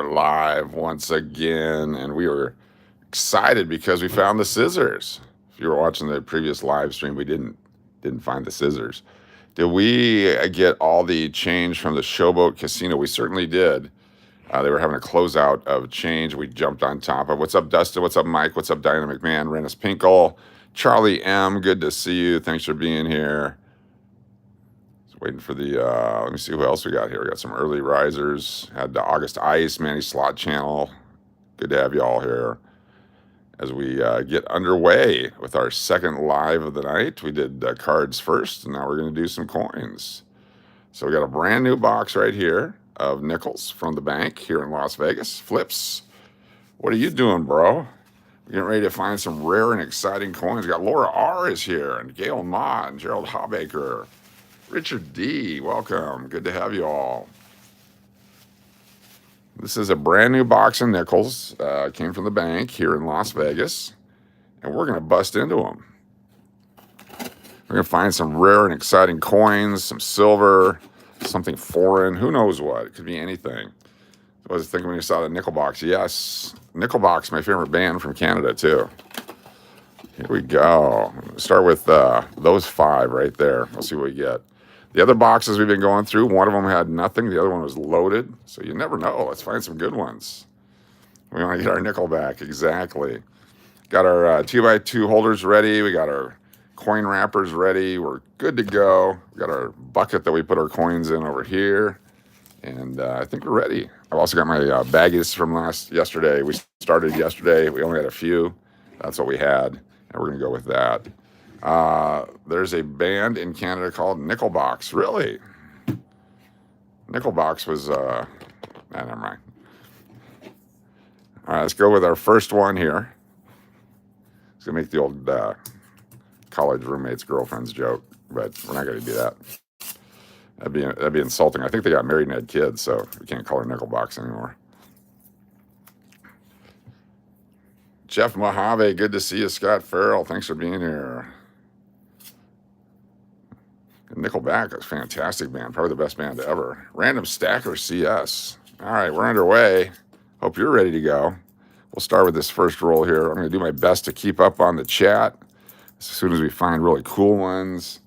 are live once again, and we were excited because we found the scissors. If you were watching the previous live stream, we didn't find the scissors. Did we get all the change from the Showboat Casino? We certainly did. They were having a closeout of change. We jumped on top of. What's up, Dustin? What's up, Mike? What's up, Diane McMahon? Rennis Pinkle, Charlie M. Good to see you. Thanks for being here. Waiting for the, let me see who else we got here. We got some early risers. Had the August Ice, Mannyï Slot channel. Good to have you all here. As we get underway with our second live of the night, we did cards first, and now we're going to do some coins. So we got a brand new box right here of nickels from the bank here in Las Vegas. Flips, what are you doing, bro? We're getting ready to find some rare and exciting coins. We got Laura R. is here, and Gail Ma, and Gerald Hawbaker. Richard D., welcome. Good to have you all. This is a brand new box of nickels. Came from the bank here in Las Vegas, and we're going to bust into them. We're going to find some rare and exciting coins, some silver, something foreign, who knows what. It could be anything. I was thinking when you saw the nickel box. Yes, Nickelbox, my favorite band from Canada, too. Here we go. Start with those 5 right there. We'll see what we get. The other boxes we've been going through, one of them had nothing. The other one was loaded. So you never know. Let's find some good ones. We want to get our nickel back. Exactly. Got our 2x2 holders ready. We got our coin wrappers ready. We're good to go. We got our bucket that we put our coins in over here. And I think we're ready. I've also got my baggies from yesterday. We started yesterday. We only had a few. That's what we had. And we're going to go with that. There's a band in Canada called Nickelbox. Really? Nickelbox was, never mind. All right, let's go with our first one here. It's going to make the old college roommate's girlfriend's joke, but we're not going to do that. That'd be insulting. I think they got married and had kids, so we can't call her Nickelbox anymore. Jeff Mojave, good to see you. Scott Farrell, thanks for being here. Nickelback is a fantastic band, probably the best band ever. Random Stacker CS. All right, we're underway. Hope you're ready to go. We'll start with this first roll here. I'm going to do my best to keep up on the chat as soon as we find really cool ones.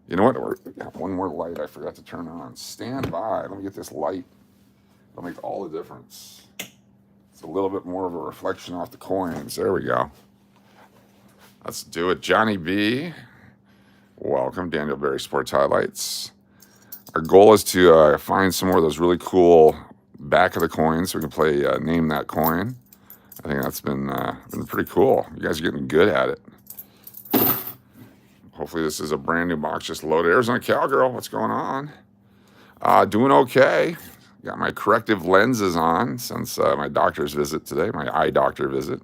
You know what? We got one more light I forgot to turn on. Stand by. Let me get this light. It'll make all the difference. It's a little bit more of a reflection off the coins. There we go. Let's do it. Johnny B. Welcome, Daniel Berry Sports Highlights. Our goal is to find some more of those really cool back of the coins so we can play Name That Coin. I think that's been pretty cool. You guys are getting good at it. Hopefully this is a brand new box just loaded. Arizona Cowgirl, what's going on? Doing okay. Got my corrective lenses on since my doctor's visit today, my eye doctor visit.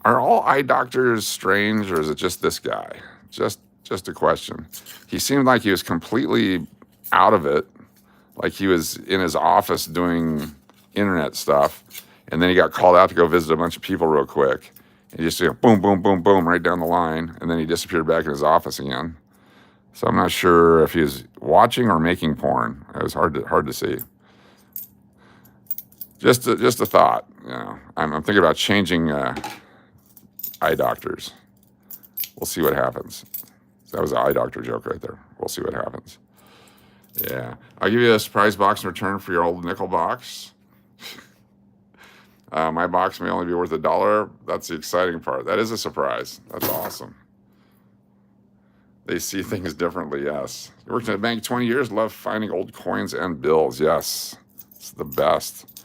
Are all eye doctors strange, or is it just this guy? Just a question. He seemed like he was completely out of it, like he was in his office doing internet stuff, and then he got called out to go visit a bunch of people real quick. And he just boom, boom, boom, boom, right down the line, and then he disappeared back in his office again. So I'm not sure if he was watching or making porn. It was hard to see. Just a thought. You know, I'm thinking about changing eye doctors. We'll see what happens. That was an eye doctor joke right there. We'll see what happens. Yeah. I'll give you a surprise box in return for your old nickel box. My box may only be worth $1. That's the exciting part. That is a surprise. That's awesome. They see things differently, yes. You worked in a bank 20 years, love finding old coins and bills. Yes. It's the best.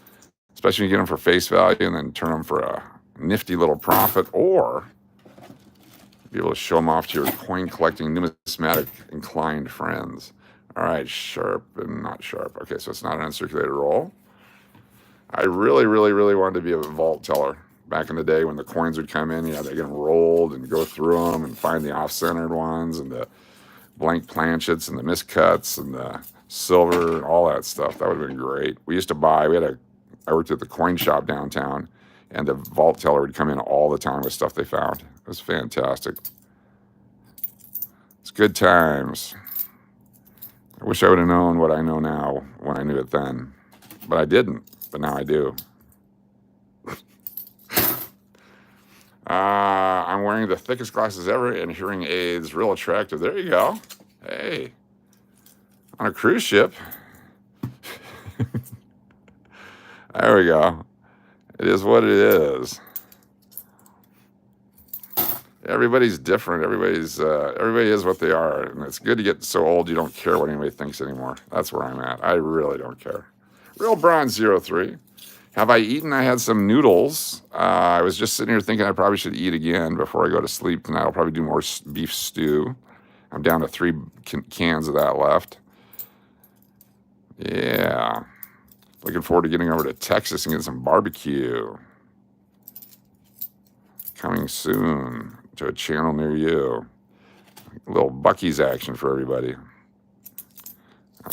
Especially when you get them for face value and then turn them for a nifty little profit, or be able to show them off to your coin collecting, numismatic inclined friends. All right, sharp and not sharp. Okay, so it's not an uncirculated roll. I really wanted to be a vault teller back in the day when the coins would come in. You know, they get rolled and go through them and find the off-centered ones and the blank planchets and the miscuts and the silver and all that stuff. That would have been great. We used to buy. I worked at the coin shop downtown, and the vault teller would come in all the time with stuff they found. It was fantastic. It's good times. I wish I would have known what I know now when I knew it then, but I didn't. but now I do. I'm wearing the thickest glasses ever and hearing aids. Real attractive. There you go. Hey, on a cruise ship. There we go. It is what it is. Everybody's different. Everybody is what they are, and it's good to get so old you don't care what anybody thinks anymore. That's where I'm at. I really don't care. Real Bronze 03. Have I eaten? I had some noodles. I was just sitting here thinking I probably should eat again before I go to sleep tonight. I'll probably do more beef stew. I'm down to 3 cans of that left. Yeah. Looking forward to getting over to Texas and getting some barbecue. Coming soon to a channel near you. A little Buc-ee's action for everybody.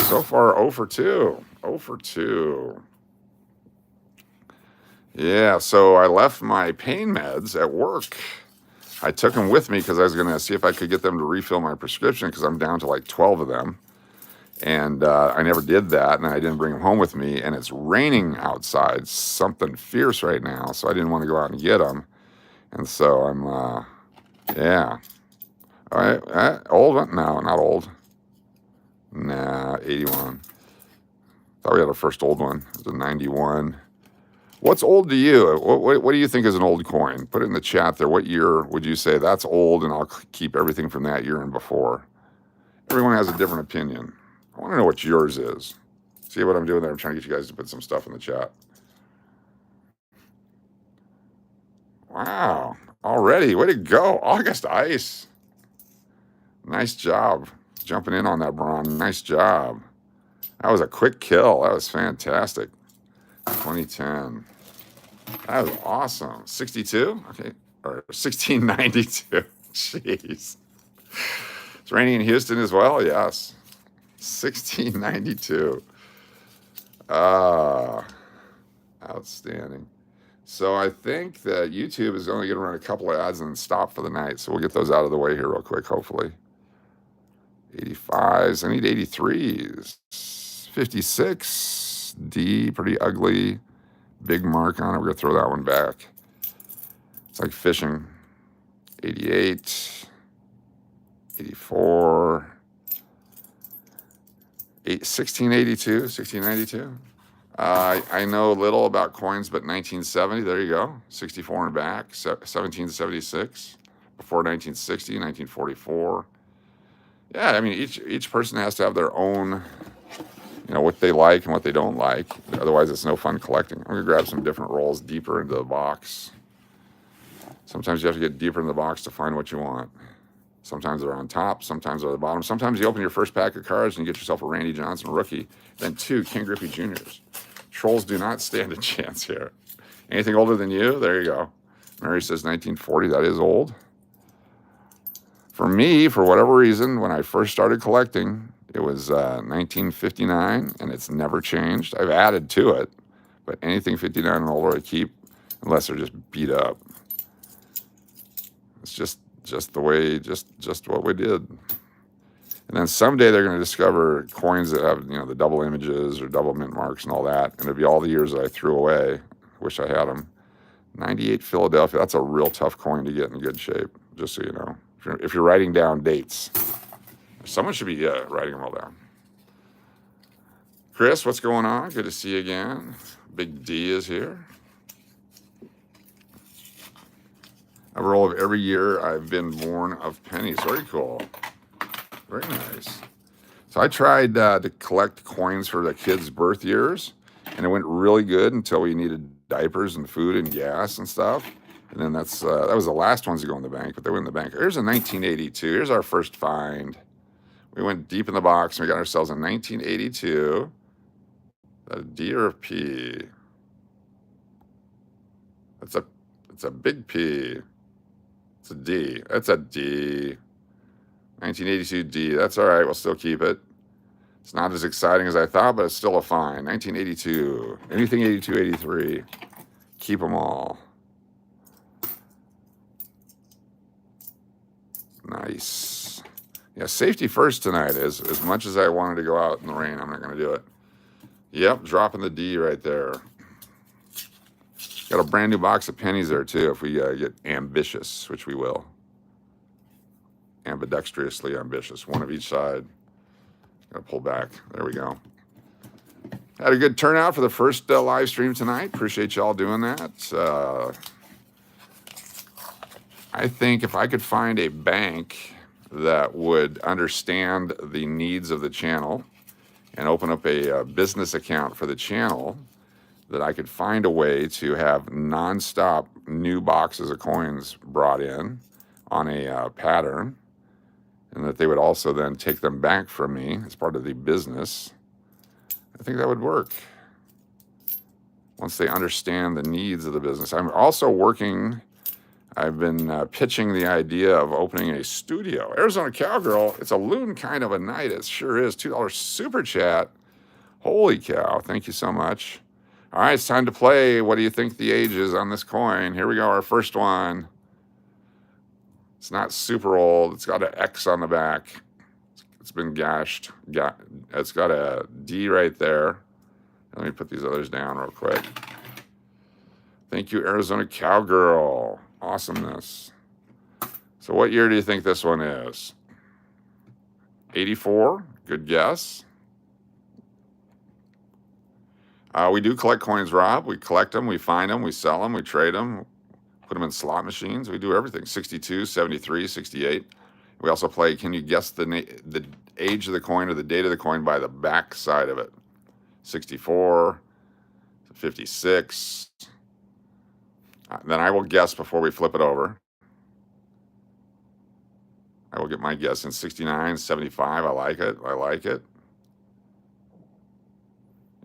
So far, 0 for 2. 0 for 2. Yeah, so I left my pain meds at work. I took them with me because I was going to see if I could get them to refill my prescription because I'm down to like 12 of them. And I never did that, and I didn't bring them home with me. And it's raining outside, something fierce right now, so I didn't want to go out and get them. And so I'm, yeah. All right, old one? No, not old. Nah, 81. Thought we had our first old one. It was a 91. What's old to you? What do you think is an old coin? Put it in the chat there. What year would you say that's old, and I'll keep everything from that year and before? Everyone has a different opinion. I want to know what yours is. See what I'm doing there? I'm trying to get you guys to put some stuff in the chat. Wow. Already. Way to go. August Ice. Nice job. Jumping in on that, Braun. Nice job. That was a quick kill. That was fantastic. 2010. That was awesome. 62? Okay. Or 1692. Jeez. It's raining in Houston as well? Yes. 1692. Outstanding. So I think that YouTube is only going to run a couple of ads and then stop for the night. So we'll get those out of the way here real quick, hopefully. 85s. I need 83s. 56. D, pretty ugly. Big mark on it. We're going to throw that one back. It's like fishing. 88. 84. 1682. 1692. I know little about coins, but 1970, there you go. 64 and back. 1776. Before 1960, 1944. Yeah, I mean, each person has to have their own, you know, what they like and what they don't like. Otherwise, it's no fun collecting. I'm going to grab some different rolls deeper into the box. Sometimes you have to get deeper in the box to find what you want. Sometimes they're on top. Sometimes they're at the bottom. Sometimes you open your first pack of cards and you get yourself a Randy Johnson rookie. Then 2 Ken Griffey Juniors. Trolls do not stand a chance here. Anything older than you? There you go. Mary says 1940. That is old. For me, for whatever reason, when I first started collecting, it was 1959, and it's never changed. I've added to it, but anything 59 and older I keep, unless they're just beat up. It's just the way, just what we did. And then someday they're going to discover coins that have, you know, the double images or double mint marks and all that, and it'll be all the years that I threw away. Wish I had them. 98 Philadelphia. That's a real tough coin to get in good shape, just so you know. If you're writing down dates. Someone should be writing them all down. Chris, what's going on? Good to see you again. Big D is here. A roll of every year I've been born of pennies. Very cool. Very nice. So I tried to collect coins for the kids' birth years, and it went really good until we needed diapers and food and gas and stuff. And then that was the last ones to go in the bank, but they went in the bank. Here's a 1982. Here's our first find. We went deep in the box, and we got ourselves a 1982. A D or a P? It's a big P. It's a D. That's a D. 1982 D. That's all right. We'll still keep it. It's not as exciting as I thought, but it's still a fine. 1982. Anything 82, 83. Keep them all. Nice. Yeah, safety first tonight. As much as I wanted to go out in the rain, I'm not going to do it. Yep, dropping the D right there. Got a brand new box of pennies there too, if we get ambitious, which we will. Ambidextrously ambitious, one of each side. Gotta pull back. There we go. Had a good turnout for the first live stream tonight. Appreciate y'all doing that. I think if I could find a bank that would understand the needs of the channel and open up a business account for the channel, that I could find a way to have nonstop new boxes of coins brought in on a pattern, and that they would also then take them back from me as part of the business, I think that would work once they understand the needs of the business. I'm also working, I've been pitching the idea of opening a studio. Arizona Cowgirl, it's a loon kind of a night. It sure is. $2 super chat. Holy cow. Thank you so much. All right, it's time to play. What do you think the age is on this coin? Here we go, our first one. It's not super old. It's got an X on the back. It's been gashed. It's got a D right there. Let me put these others down real quick. Thank you, Arizona Cowgirl. Awesomeness. So what year do you think this one is? 84? Good guess. We do collect coins, Rob. We collect them, we find them, we sell them, we trade them, put them in slot machines. We do everything. 62, 73, 68. We also play, can you guess the age of the coin or the date of the coin by the back side of it? 64, 56. Then I will guess before we flip it over. I will get my guess in 69, 75. I like it. I like it.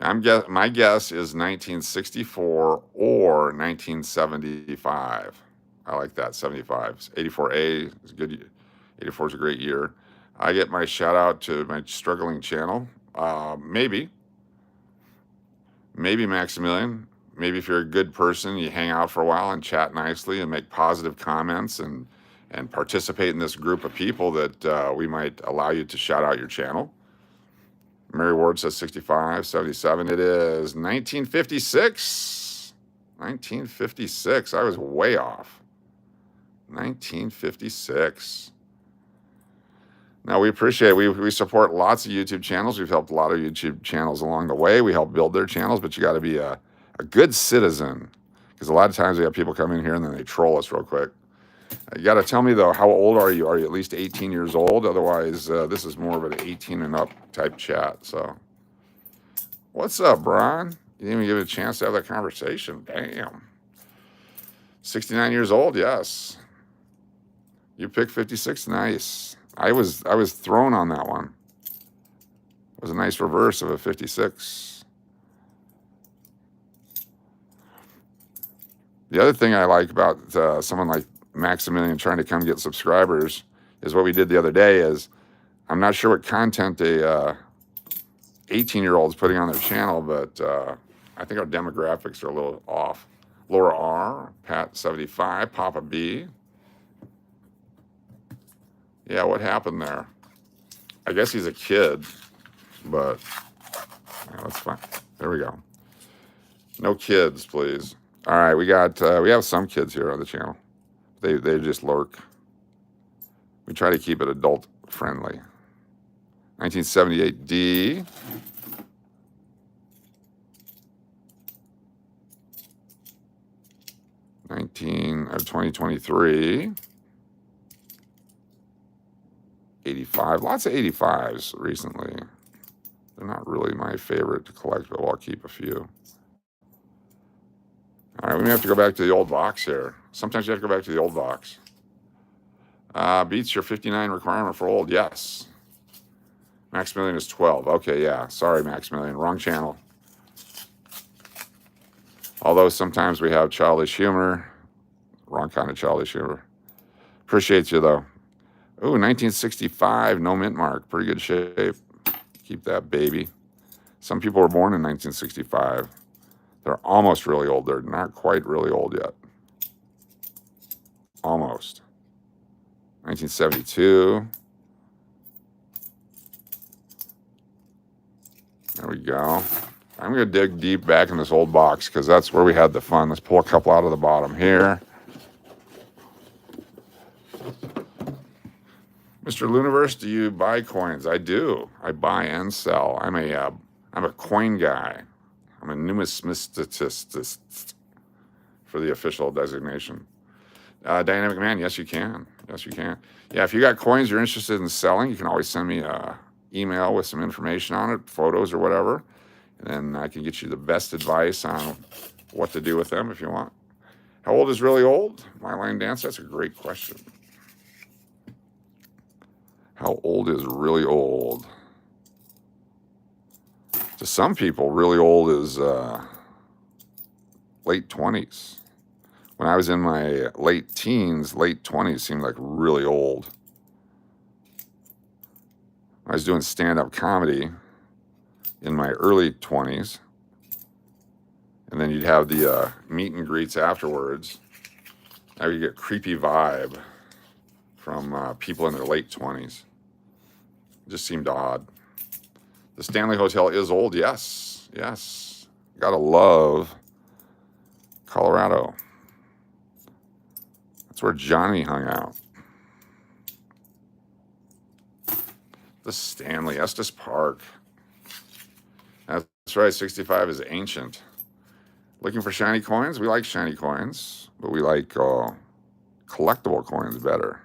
My guess is 1964 or 1975. I like that, 75. 84A is good. 84 is a great year. I get my shout out to my struggling channel. Maybe Maximilian. Maybe if you're a good person, you hang out for a while and chat nicely and make positive comments and participate in this group of people that we might allow you to shout out your channel. Mary Ward says 65, 77. It is 1956. 1956. I was way off. 1956. Now, we appreciate it. We support lots of YouTube channels. We've helped a lot of YouTube channels along the way. We help build their channels, but you got to be a good citizen, because a lot of times we have people come in here and then they troll us real quick. You got to tell me, though, how old are you? Are you at least 18 years old? Otherwise, this is more of an 18 and up type chat. So, what's up, Brian? You didn't even give it a chance to have that conversation. Damn. 69 years old, yes. You picked 56, nice. I was thrown on that one. It was a nice reverse of a 56. The other thing I like about someone like Maximilian trying to come get subscribers is what we did the other day. Is I'm not sure what content a 18-year-old is putting on their channel, but I think our demographics are a little off. Laura R, Pat 75, Papa B. Yeah, what happened there? I guess he's a kid, but yeah, that's fine. There we go. No kids, please. All right, we have some kids here on the channel. They just lurk. We try to keep it adult friendly. 1978 D. Of 2023. 85. Lots of 85s recently. They're not really my favorite to collect, but I'll keep a few. All right, we may have to go back to the old box here. Sometimes you have to go back to the old box. Beats your 59 requirement for old, yes. Maximilian is 12. Okay, yeah. Sorry, Maximilian. Wrong channel. Although sometimes we have childish humor. Wrong kind of childish humor. Appreciate you, though. Ooh, 1965, no mint mark. Pretty good shape. Keep that, baby. Some people were born in 1965. They're almost really old. They're not quite really old yet. Almost. 1972. There we go. I'm going to dig deep back in this old box because that's where we had the fun. Let's pull a couple out of the bottom here. Mr. Luniverse, do you buy coins? I do. I buy and sell. I'm a coin guy. I'm a numismatist for the official designation. Diane McMahon, yes, you can. Yes, you can. Yeah, if you got coins you're interested in selling, you can always send me an email with some information on it, photos or whatever, and then I can get you the best advice on what to do with them if you want. How old is really old? My line dance? That's a great question. How old is really old? To some people, really old is late 20s. When I was in my late teens, late 20s seemed like really old. I was doing stand-up comedy in my early 20s. And then you'd have the meet and greets afterwards. Now you get a creepy vibe from people in their late 20s. It just seemed odd. The Stanley Hotel is old, yes, yes. Gotta love Colorado. That's where Johnny hung out. The Stanley, Estes Park. That's right, 65 is ancient. Looking for shiny coins? We like shiny coins, but we like collectible coins better.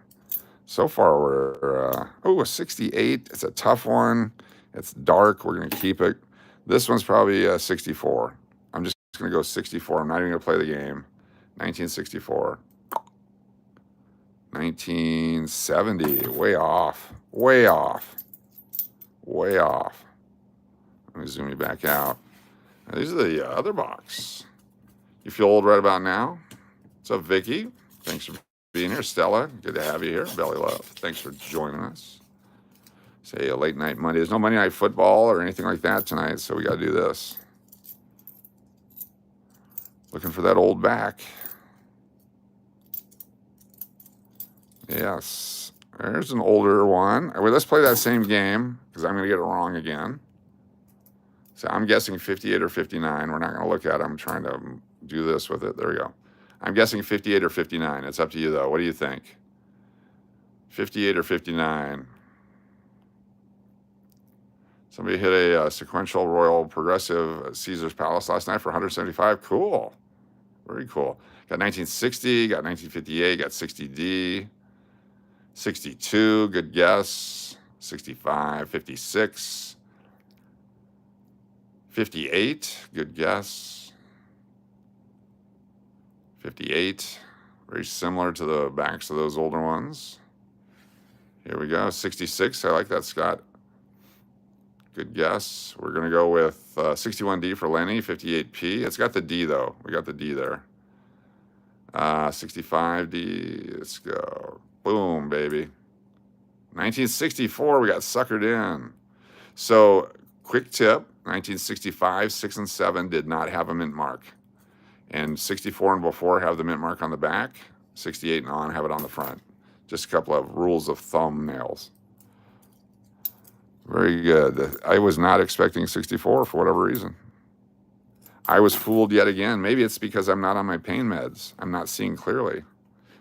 So far, we're, a 68. It's a tough one. It's dark. We're going to keep it. This one's probably 64. I'm just going to go 64. I'm not even going to play the game. 1964. 1970. Way off. Way off. Way off. Let me zoom you back out. Now, these are the other box. You feel old right about now? What's up, Vicky? Thanks for being here. Stella, good to have you here. Belly Love, thanks for joining us. Say a late night Monday. There's no Monday Night Football or anything like that tonight, so we got to do this. Looking for that old back. Yes. There's an older one. Well, let's play that same game because I'm going to get it wrong again. So I'm guessing 58 or 59. We're not going to look at it. I'm trying to do this with it. There we go. I'm guessing 58 or 59. It's up to you, though. What do you think? 58 or 59. Somebody hit a sequential Royal Progressive Caesar's Palace last night for 175. Cool. Very cool. Got 1960, got 1958, got 60D. 62, good guess. 65, 56. 58, good guess. 58, very similar to the backs of those older ones. Here we go, 66, I like that, Scott. Good guess. We're going to go with 61D for Lenny, 58P. It's got the D, though. We got the D there. 65D, let's go. Boom, baby. 1964, we got suckered in. So, quick tip, 1965, 6 and 7 did not have a mint mark. And 64 and before have the mint mark on the back. 68 and on have it on the front. Just a couple of rules of thumbnails. Very good. I was not expecting 64 for whatever reason. I was fooled yet again. Maybe it's because I'm not on my pain meds. I'm not seeing clearly.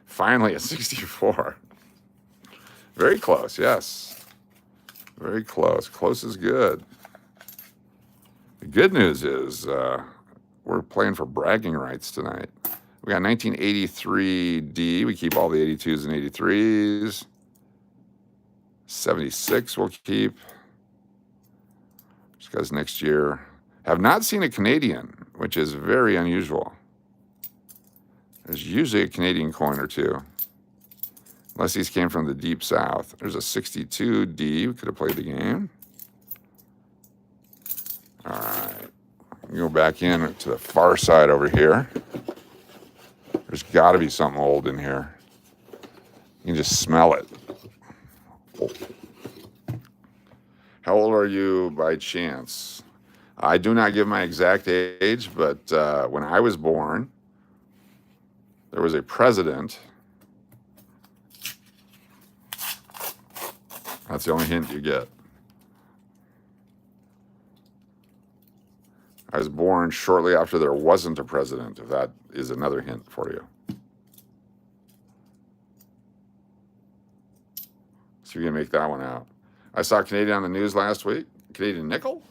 Finally, a 64. Very close, yes. Very close. Close is good. The good news is we're playing for bragging rights tonight. We got 1983D. We keep all the 82s and 83s. 76 we'll keep. Just because next year. Have not seen a Canadian, which is very unusual. There's usually a Canadian coin or two. Unless these came from the deep south. There's a 62D. We could have played the game. All right. Go back in to the far side over here. There's got to be something old in here. You can just smell it. How old are you by chance? I do not give my exact age, but when I was born, there was a president. That's the only hint you get. I was born shortly after there wasn't a president, if that is another hint for you. So you're going to make that one out. I saw Canadian on the news last week. Canadian nickel.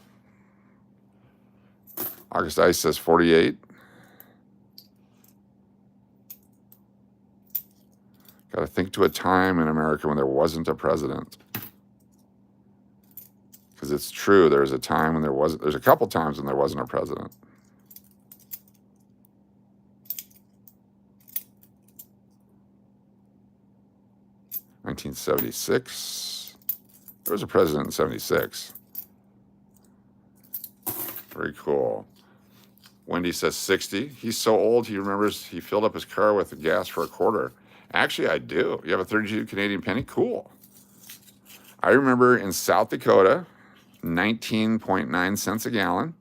August Ice says 48. Got to think to a time in America when there wasn't a president. Because it's true, there's a time when there's a couple times when there wasn't a president. (1976). There was a president in 76. Very cool. Wendy says 60. He's so old he remembers he filled up his car with gas for a quarter. Actually, I do. You have a 32 Canadian penny? Cool. I remember in South Dakota, 19.9 cents a gallon.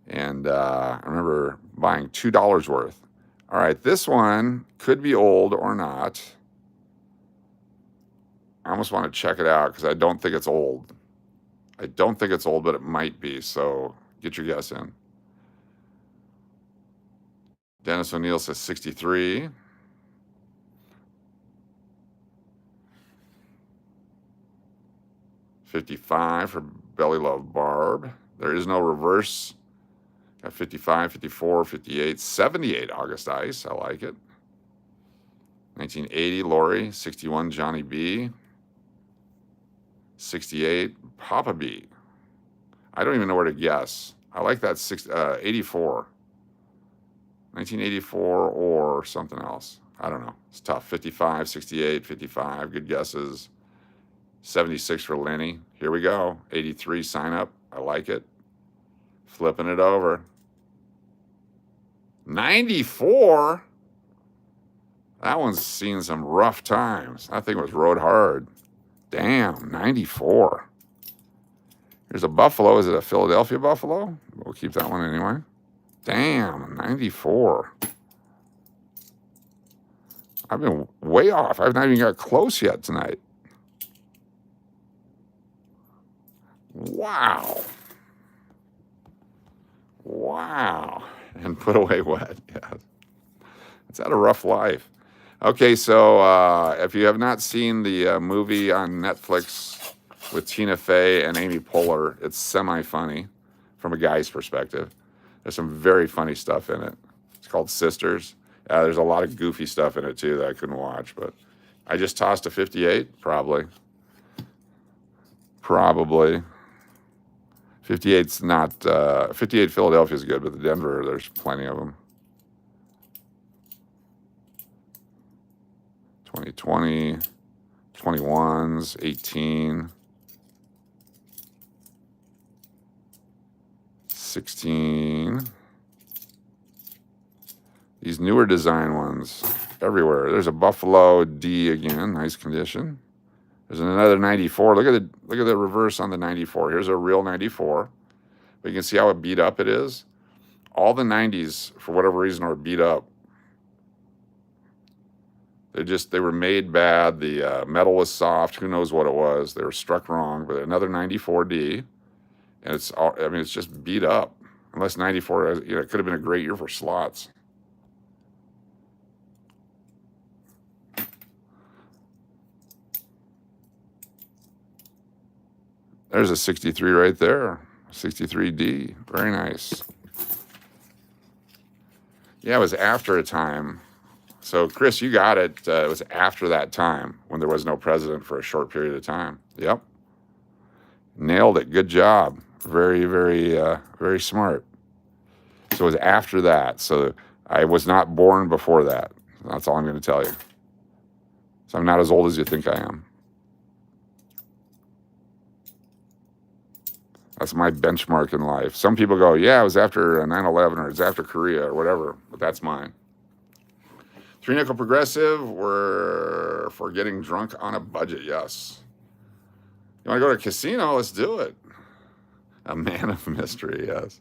And I remember buying $2 worth. All right, this one could be old or not. I almost want to check it out because I don't think it's old. I don't think it's old, but it might be. So get your guess in. Dennis O'Neill says 63. $55 for Belly Love Barb. There is no reverse. Got 55, 54, 58, 78 August Ice. I like it. 1980 Lori. 61 Johnny B. 68 Papa B. I don't even know where to guess. I like that 84. 1984 or something else. I don't know. It's tough. 55, 68, 55. Good guesses. 76 for Lenny. Here we go. 83 sign up. I like it. Flipping it over. 94? That one's seen some rough times. I think it was rode hard. Damn, 94. Here's a Buffalo. Is it a Philadelphia Buffalo? We'll keep that one anyway. Damn, 94. I've been way off. I've not even got close yet tonight. Wow. Wow. And put away wet. Yeah. It's had a rough life. Okay, so if you have not seen the movie on Netflix with Tina Fey and Amy Poehler, it's semi-funny from a guy's perspective. There's some very funny stuff in it. It's called Sisters. There's a lot of goofy stuff in it, too, that I couldn't watch. But I just tossed a 58, probably. 58's not... 58 Philadelphia's good, but the Denver, there's plenty of them. 2020, 21s, 18, 16. These newer design ones everywhere. There's a Buffalo D again, nice condition. There's another 94. Look at the reverse on the 94. Here's a real 94. But you can see how beat up it is. All the 90s, for whatever reason, are beat up. They were made bad. The metal was soft. Who knows what it was? They were struck wrong. But another 94D, and it's just beat up. Unless 94, it could have been a great year for slots. There's a 63 right there. 63D. Very nice. Yeah, it was after a time. So, Chris, you got it. It was after that time when there was no president for a short period of time. Yep. Nailed it. Good job. Very, very, very smart. So it was after that. So I was not born before that. That's all I'm going to tell you. So I'm not as old as you think I am. That's my benchmark in life. Some people go, yeah, it was after 9/11 or it's after Korea or whatever, but that's mine. 3 nickel progressive, we're for getting drunk on a budget, yes. You want to go to a casino? Let's do it. A man of mystery, yes.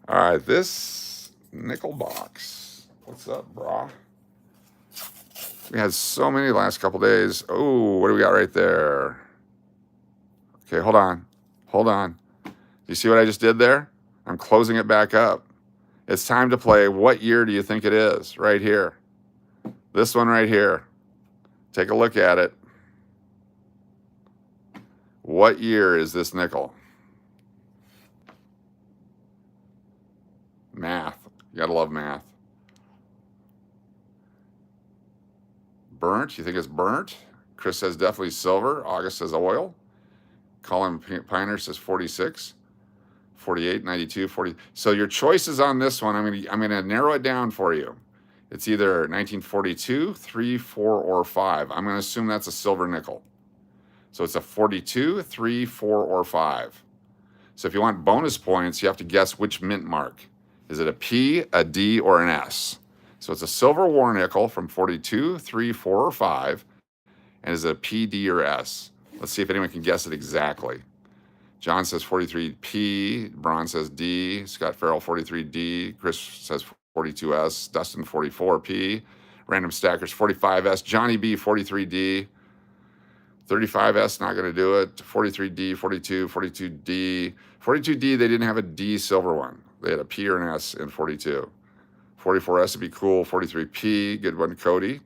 All right, this nickel box. What's up, brah? We had so many the last couple days. Oh, what do we got right there? Okay, hold on. You see what I just did there? I'm closing it back up. It's time to play What Year Do You Think It Is? Right here. This one right here. Take a look at it. What year is this nickel? Math. You gotta love math. Burnt. You think it's burnt? Chris says definitely silver. August says oil. Colin Piner says 46. 48, 92, 40. So your choices on this one, I'm gonna narrow it down for you. It's either 1942, 3, 4, or 5. I'm gonna assume that's a silver nickel. So it's a 42, 3, 4, or 5. So if you want bonus points, you have to guess which mint mark. Is it a P, a D, or an S? So it's a silver war nickel from 42, 3, 4, or 5. And is it a P, D, or S? Let's see if anyone can guess it exactly. John says 43P. Braun says D. Scott Farrell, 43D. Chris says 42S. Dustin, 44P. Random Stackers, 45S. Johnny B, 43D. 35S, not going to do it. 43D, 42, 42D. 42D, they didn't have a D silver one. They had a P or an S in 42. 44S would be cool. 43P, good one, Cody.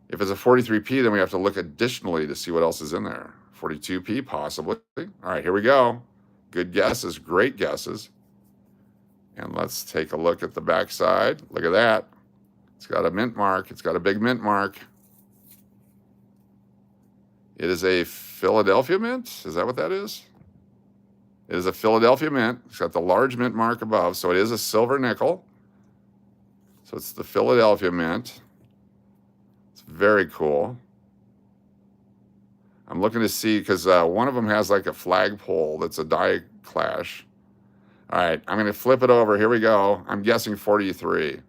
If it's a 43P, then we have to look additionally to see what else is in there. 42P, possibly. All right, here we go. Good guesses, great guesses. And let's take a look at the backside. Look at that. It's got a mint mark. It's got a big mint mark. It is a Philadelphia mint. Is that what that is? It is a Philadelphia mint. It's got the large mint mark above, so it is a silver nickel. So it's the Philadelphia mint. It's very cool. I'm looking to see, because one of them has like a flagpole that's a die clash. All right, I'm going to flip it over. Here we go. I'm guessing 43.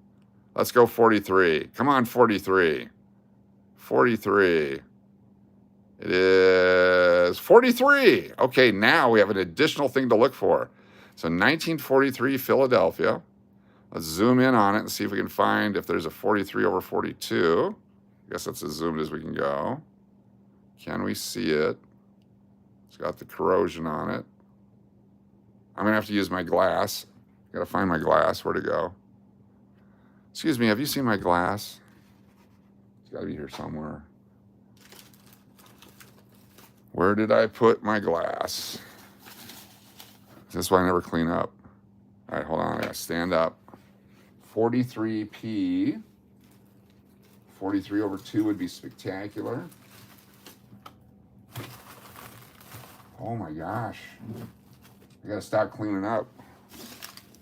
Let's go 43. Come on, 43. 43. It is 43. Okay, now we have an additional thing to look for. So 1943 Philadelphia. Let's zoom in on it and see if we can find if there's a 43 over 42. I guess that's as zoomed as we can go. Can we see it? It's got the corrosion on it. I'm going to have to use my glass. Got to find my glass. Where'd it go? Excuse me, have you seen my glass? It's got to be here somewhere. Where did I put my glass? This is why I never clean up. All right, hold on. I got to stand up. 43P. 43 over 2 would be spectacular. Oh my gosh. I gotta stop cleaning up.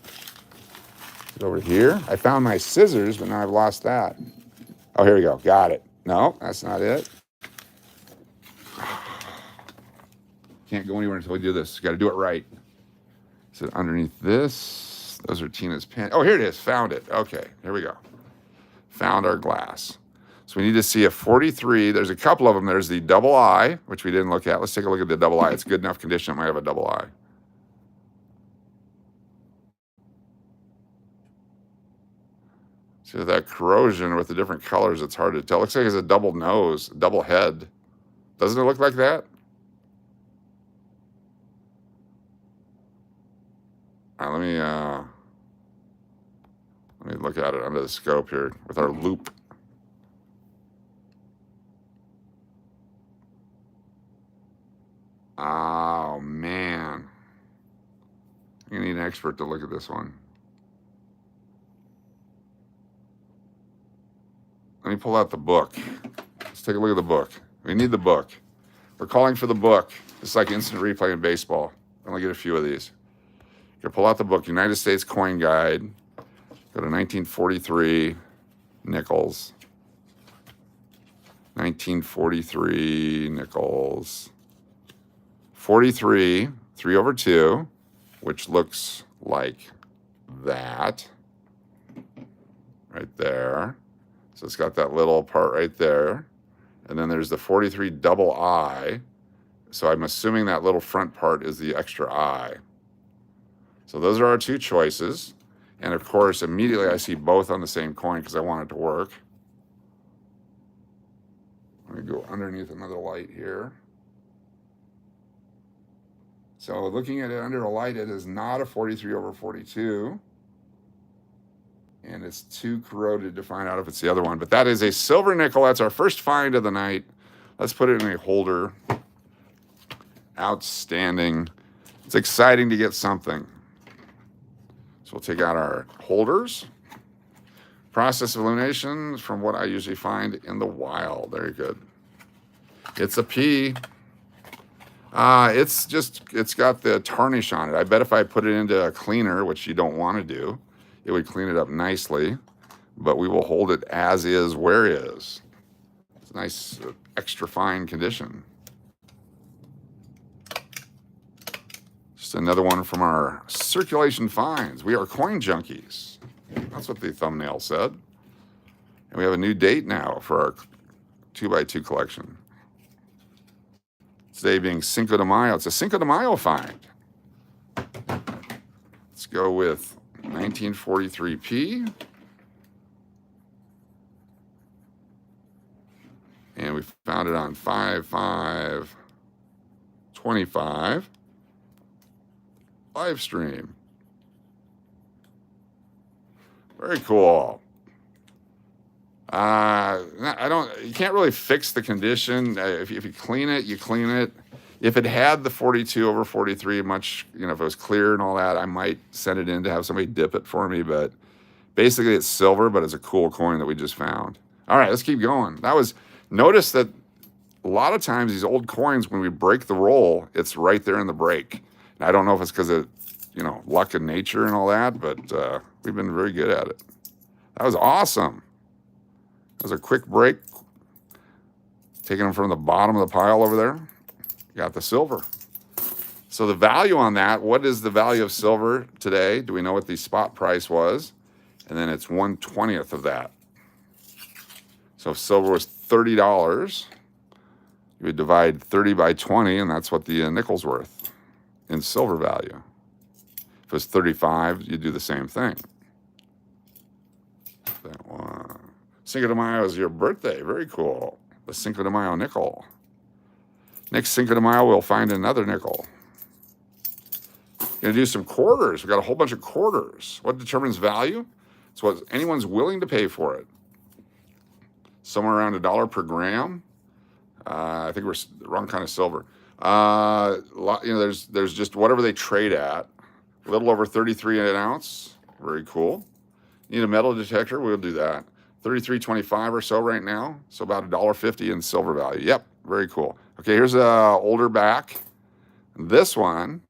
Is it over here? I found my scissors, but now I've lost that. Oh, here we go. Got it. No, that's not it. Can't go anywhere until we do this. Got to do it right. Is it underneath this? Those are Tina's pen. Oh, here it is. Found it. Okay, here we go. Found our glass. So we need to see a 43. There's a couple of them. There's the double I, which we didn't look at. Let's take a look at the double I. It's good enough condition. It might have a double I. See that corrosion with the different colors, it's hard to tell. Looks like it's a double nose, double head. Doesn't it look like that? All right, let me look at it under the scope here with our loop. Oh, man. You need an expert to look at this one. Let me pull out the book. Let's take a look at the book. We need the book. We're calling for the book. It's like instant replay in baseball. I'm going to get a few of these. You pull out the book, United States Coin Guide. Go to 1943 nickels. 1943 nickels. 43, 3 over 2, which looks like that. Right there. So it's got that little part right there. And then there's the 43 double I. So I'm assuming that little front part is the extra I. So those are our two choices. And of course, immediately I see both on the same coin because I want it to work. Let me go underneath another light here. So looking at it under a light, it is not a 43 over 42. And it's too corroded to find out if it's the other one. But that is a silver nickel. That's our first find of the night. Let's put it in a holder. Outstanding. It's exciting to get something. So we'll take out our holders. Process of elimination from what I usually find in the wild. Very good. It's a P. It's got the tarnish on it. I bet if I put it into a cleaner, which you don't want to do, it would clean it up nicely. But we will hold it as is, where is. It's a nice, extra fine condition. Just another one from our circulation finds. We are coin junkies. That's what the thumbnail said. And we have a new date now for our 2x2 collection. Today being Cinco de Mayo. It's a Cinco de Mayo find. Let's go with 1943P. And we found it on 5/5/25 live stream. Very cool. You can't really fix the condition. If you clean it, you clean it. If it had the 42 over 43, if it was clear and all that, I might send it in to have somebody dip it for me. But basically it's silver, but it's a cool coin that we just found. All right, let's keep going. Notice that a lot of times these old coins, when we break the roll, it's right there in the break. And I don't know if it's because of, luck and nature and all that, but we've been very good at it. That was awesome. That was a quick break. Taking them from the bottom of the pile over there. Got the silver. So the value on that, what is the value of silver today? Do we know what the spot price was? And then it's 1/20th of that. So if silver was $30, you would divide 30 by 20, and that's what the nickel's worth in silver value. If it was 35, you do the same thing. That one. Cinco de Mayo is your birthday. Very cool. The Cinco de Mayo nickel. Next Cinco de Mayo, we'll find another nickel. Gonna do some quarters. We got a whole bunch of quarters. What determines value? It's what anyone's willing to pay for it. Somewhere around $1 per gram. I think we're the wrong kind of silver. There's just whatever they trade at. A little over 33 an ounce. Very cool. Need a metal detector? We'll do that. 33.25 or so right now. So about $1.50 in silver value. Yep, very cool. Okay, here's a older back. This one,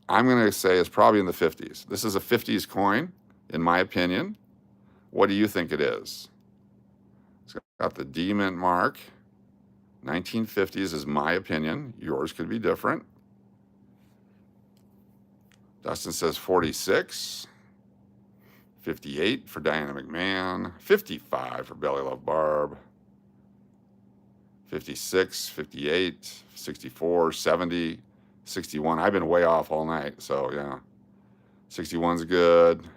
I'm going to say is probably in the 50s. This is a 50s coin, in my opinion. What do you think it is? It's got the D mint mark. 1950s is my opinion. Yours could be different. Dustin says 46. 58 for Diane McMahon. 55 for Belly Love Barb. 56, 58, 64, 70, 61. I've been way off all night, so yeah. 61's good.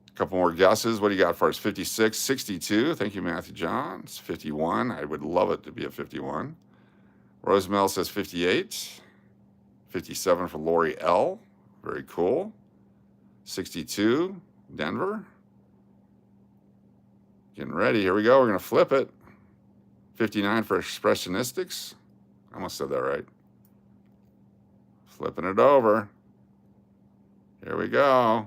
A couple more guesses. What do you got for us? 56, 62. Thank you, Matthew John. It's 51. I would love it to be a 51. Rosemel says 58. 57 for Lori L. Very cool. 62, Denver. Getting ready. Here we go. We're going to flip it. 59 for Expressionistics. I almost said that right. Flipping it over. Here we go.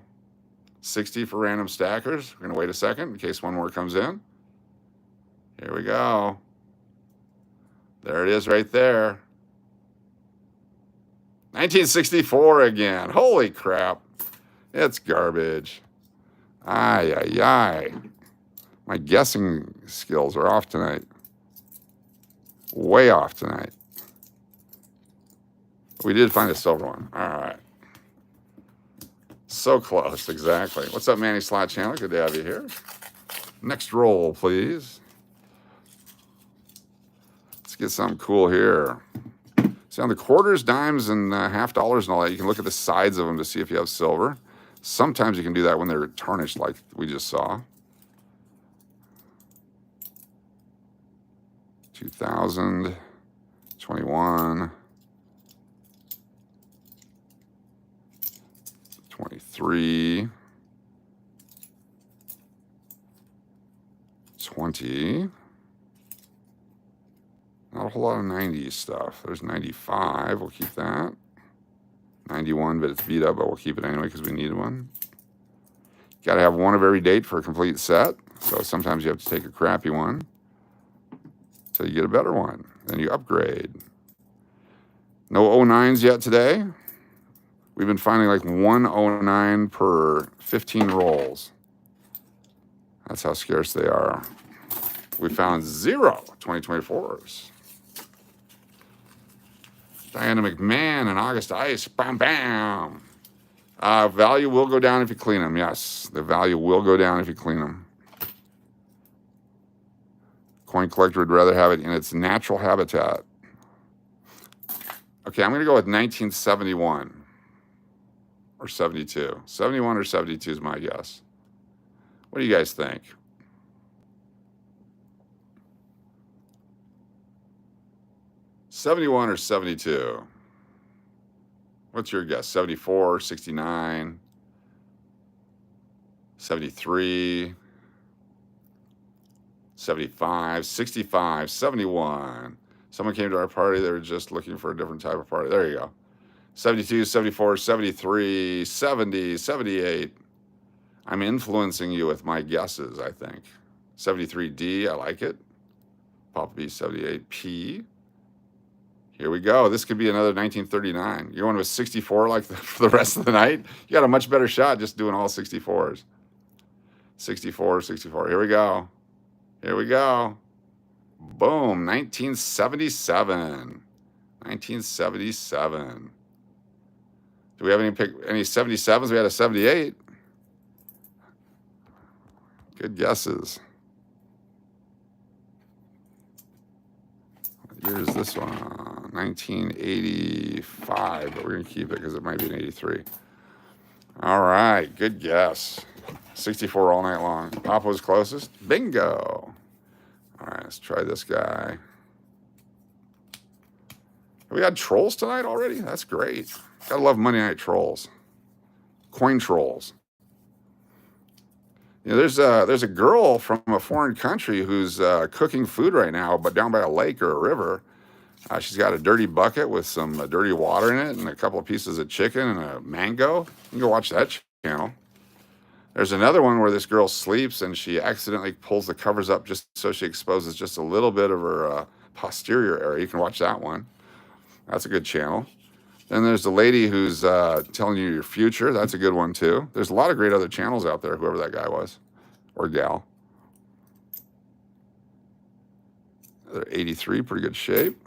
60 for Random Stackers. We're going to wait a second in case one more comes in. Here we go. There it is right there. 1964 again. Holy crap. It's garbage. Ay, ay, ay. My guessing skills are off tonight. Way off tonight. We did find a silver one. All right. So close, exactly. What's up, Mannyï² channel? Good to have you here. Next roll, please. Let's get something cool here. See, on the quarters, dimes, and half dollars and all that, you can look at the sides of them to see if you have silver. Sometimes you can do that when they're tarnished like we just saw. 2000, 21, 23, 20. Not a whole lot of 90s stuff. There's 95. We'll keep that. 91, but it's beat up, but we'll keep it anyway because we need one. Got to have one of every date for a complete set. So sometimes you have to take a crappy one until you get a better one. Then you upgrade. No 09s yet today. We've been finding like one 09 per 15 rolls. That's how scarce they are. We found 0 2024s. Diana McMahon and August Ice. Bam, bam. Value will go down if you clean them. Yes, the value will go down if you clean them. Coin collector would rather have it in its natural habitat. Okay, I'm going to go with 1971 or 72. 71 or 72 is my guess. What do you guys think? '71 or 72? What's your guess? 74, 69, 73, 75, 65, 71. Someone came to our party. They were just looking for a different type of party. There you go. 72, 74, 73, 70, 78. I'm influencing you with my guesses, I think. 73D, I like it. Papa B 78P. Here we go. This could be another 1939. You're going with 64 like for the rest of the night? You got a much better shot just doing all 64s. 64, 64. Here we go. Here we go. Boom. 1977. 1977. Do we have any 77s? We had a 78. Good guesses. What year is this one? 1985, but we're going to keep it because it might be an 83. All right, good guess. 64 all night long. Papa was closest. Bingo. All right, let's try this guy. Have we had trolls tonight already? That's great. Gotta love Monday night trolls. Coin trolls. You know, there's a girl from a foreign country who's cooking food right now, but down by a lake or a river. She's got a dirty bucket with some dirty water in it and a couple of pieces of chicken and a mango. You can go watch that channel. There's another one where this girl sleeps and she accidentally pulls the covers up just so she exposes just a little bit of her posterior area. You can watch that one. That's a good channel. Then there's the lady who's telling you your future. That's a good one too. There's a lot of great other channels out there, whoever that guy was or gal. Another 83, pretty good shape.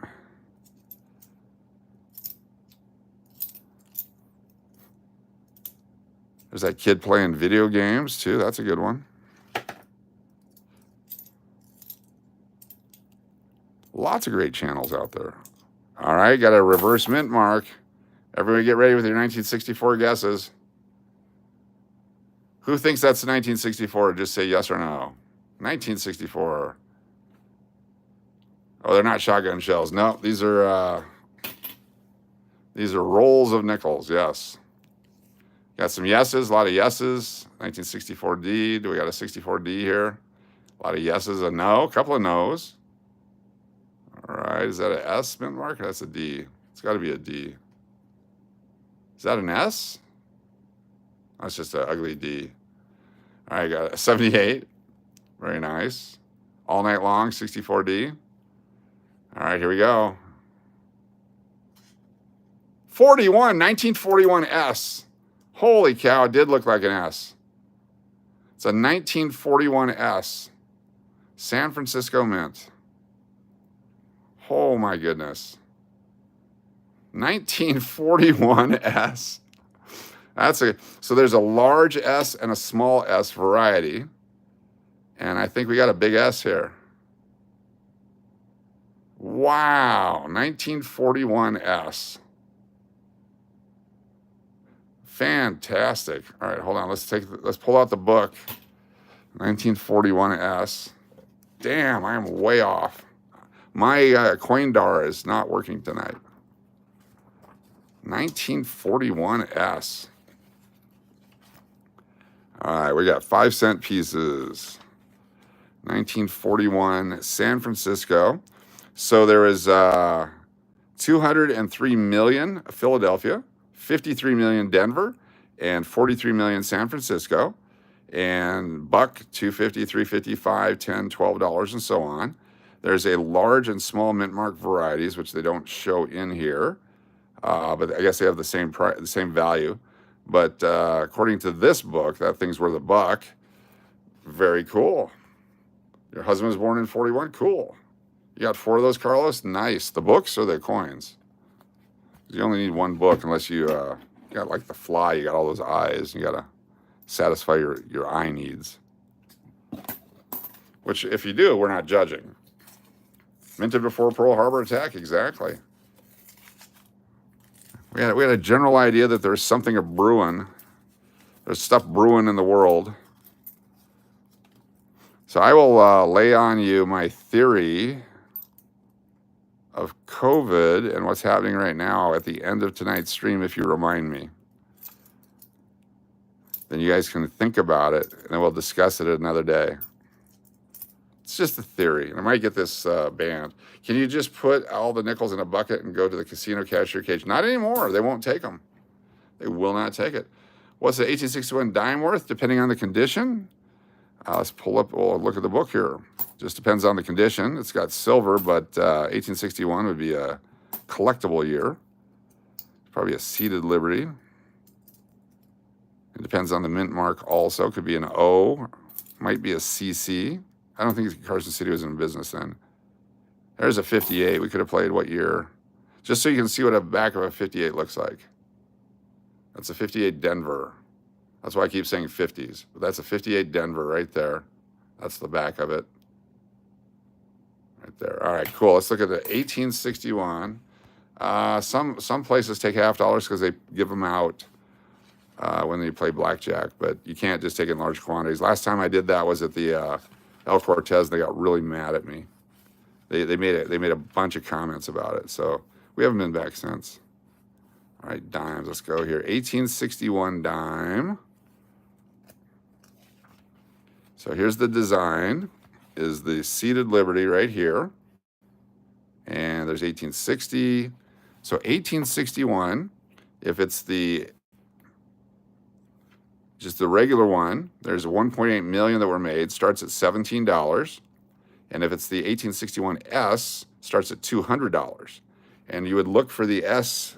There's that kid playing video games too. That's a good one. Lots of great channels out there. All right, got a reverse mint mark. Everybody get ready with your 1964 guesses. Who thinks that's 1964? Just say yes or no. 1964. Oh, they're not shotgun shells. No, these are rolls of nickels. Yes. Got some yeses, a lot of yeses. 1964D. Do we got a 64D here? A lot of yeses, a no, a couple of no's. All right, is that an S mint mark? That's a D. It's got to be a D. Is that an S? That's just an ugly D. All right, got a 78. Very nice. All night long, 64D. All right, here we go. 1941 S. Holy cow, it did look like an S. It's a 1941 S. San Francisco Mint. Oh my goodness. 1941 S. So there's a large S and a small S variety. And I think we got a big S here. Wow, 1941 S. Fantastic. All right, hold on. Let's pull out the book. 1941 S. Damn, I am way off. My CoinDar is not working tonight. 1941 S. All right, we got 5-cent pieces. 1941, San Francisco. So there was 203 million Philadelphia, 53 million Denver, and 43 million San Francisco. And buck, $2.50, $3.55, $10, $12, and so on. There's a large and small mint mark varieties, which they don't show in here, but I guess they have the same price, the same value. But according to this book, that thing's worth $1. Very cool. Your husband was born in 41. Cool. You got 4 of those, Carlos? Nice. The books or the coins? You only need 1 book unless you got like the fly. You got all those eyes. You got to satisfy your eye needs. Which, if you do, we're not judging. Minted before Pearl Harbor attack, exactly. We had a general idea that there's something brewing. There's stuff brewing in the world. So I will lay on you my theory of COVID and what's happening right now at the end of tonight's stream, if you remind me. Then you guys can think about it, and then we'll discuss it another day. It's just a theory, and I might get this banned. Can you just put all the nickels in a bucket and go to the casino cashier cage? Not anymore. They won't take them. They will not take it. What's the 1861 dime worth, depending on the condition? Let's pull up, we'll look at the book here. Just depends on the condition. It's got silver, but 1861 would be a collectible year. Probably a seated Liberty. It depends on the mint mark also. Could be an O, might be a CC. I don't think Carson City was in business then. There's a 58. We could have played what year? Just so you can see what a back of a 58 looks like. That's a 58 Denver. That's why I keep saying 50s. But that's a 58 Denver right there. That's the back of it. Right there. All right, cool. Let's look at the 1861. Some places take $half because they give them out when they play blackjack, but you can't just take it in large quantities. Last time I did that was at the El Cortez. They got really mad at me. They made a bunch of comments about it. So we haven't been back since. All right, dimes. Let's go here. 1861 dime. So here's the design. Is the seated Liberty right here. And there's 1860. So 1861, if it's just the regular one, there's 1.8 million that were made, starts at $17. And if it's the 1861 S, starts at $200. And you would look for the S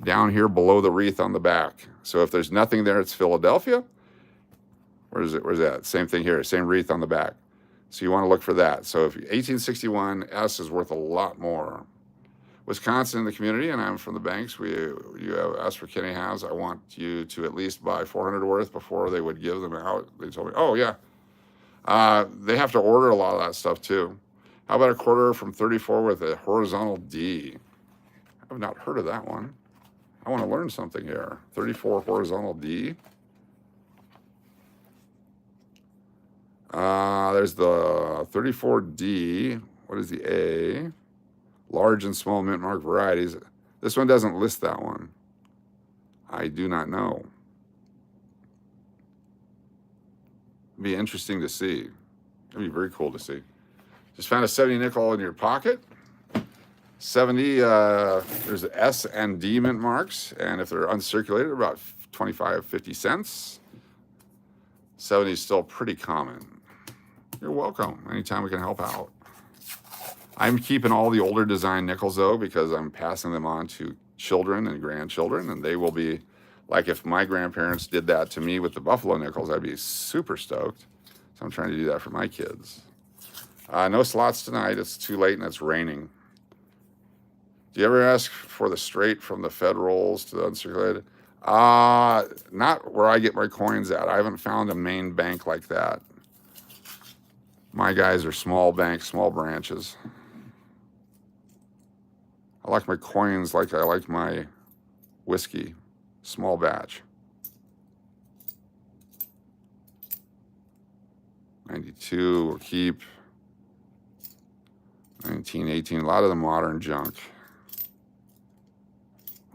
down here below the wreath on the back. So if there's nothing there, it's Philadelphia. Where is it? Where's that? Same thing here, same wreath on the back. So you want to look for that. So if 1861 S is worth a lot more. Wisconsin in the community, and I'm from the banks. You have asked for Kenny House. I want you to at least buy 400 worth before they would give them out. They told me, oh yeah. They have to order a lot of that stuff too. How about a quarter from 34 with a horizontal D? I have not heard of that one. I want to learn something here. 34 horizontal D. There's the 34D. What is the A? Large and small mint mark varieties. This one doesn't list that one. I do not know. It'd be interesting to see. It'd be very cool to see. Just found a 70 nickel in your pocket. 70, there's the S and D mint marks, and if they're uncirculated, about 25, 50 cents. 70 is still pretty common. You're welcome. Anytime we can help out. I'm keeping all the older design nickels, though, because I'm passing them on to children and grandchildren, and they will be, like if my grandparents did that to me with the buffalo nickels, I'd be super stoked. So I'm trying to do that for my kids. No slots tonight. It's too late and it's raining. Do you ever ask for the straight from the Fed rolls to the uncirculated? Not where I get my coins at. I haven't found a main bank like that. My guys are small banks, small branches. I like my coins like I like my whiskey, small batch. 92 we'll keep. 1918, a lot of the modern junk.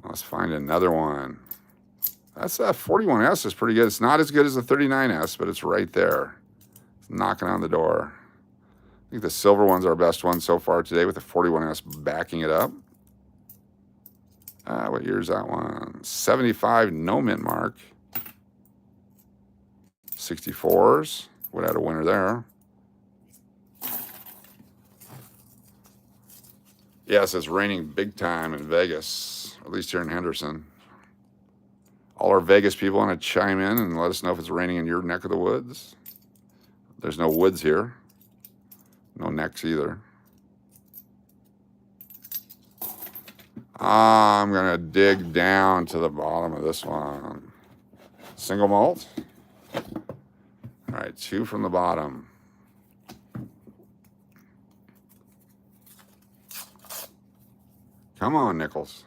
Let's find another one. That's that 41S is pretty good. It's not as good as the 39S, but it's right there. It's knocking on the door. I think the silver one's our best one so far today with the 41S backing it up. What year is that one? 75, no mint mark. 64s. Would have had a winner there. Yes, it's raining big time in Vegas, at least here in Henderson. All our Vegas people want to chime in and let us know if it's raining in your neck of the woods. There's no woods here. No necks either. I'm going to dig down to the bottom of this one. Single malt. All right, 2 from the bottom. Come on, Nichols.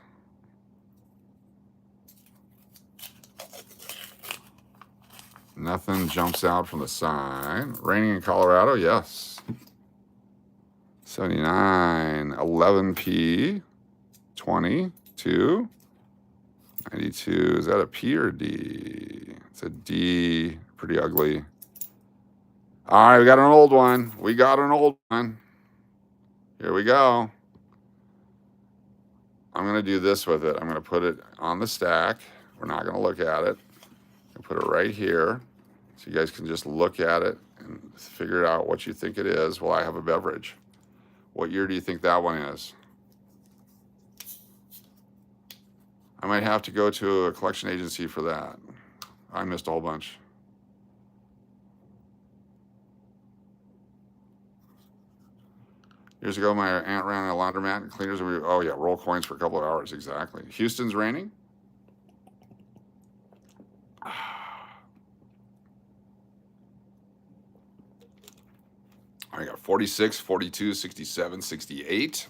Nothing jumps out from the side. Raining in Colorado, yes. 79, 11P, 22, 92. Is that a P or D? It's a D, pretty ugly. All right, we got an old one. We got an old one. Here we go. I'm going to do this with it. I'm going to put it on the stack. We're not going to look at it. I'll put it right here so you guys can just look at it and figure out what you think it is while I have a beverage. What year do you think that one is? I might have to go to a collection agency for that. I missed a whole bunch. Years ago, my aunt ran a laundromat and cleaners, and oh yeah, roll coins for a couple of hours, exactly. Houston's raining. I got 46, 42, 67, 68.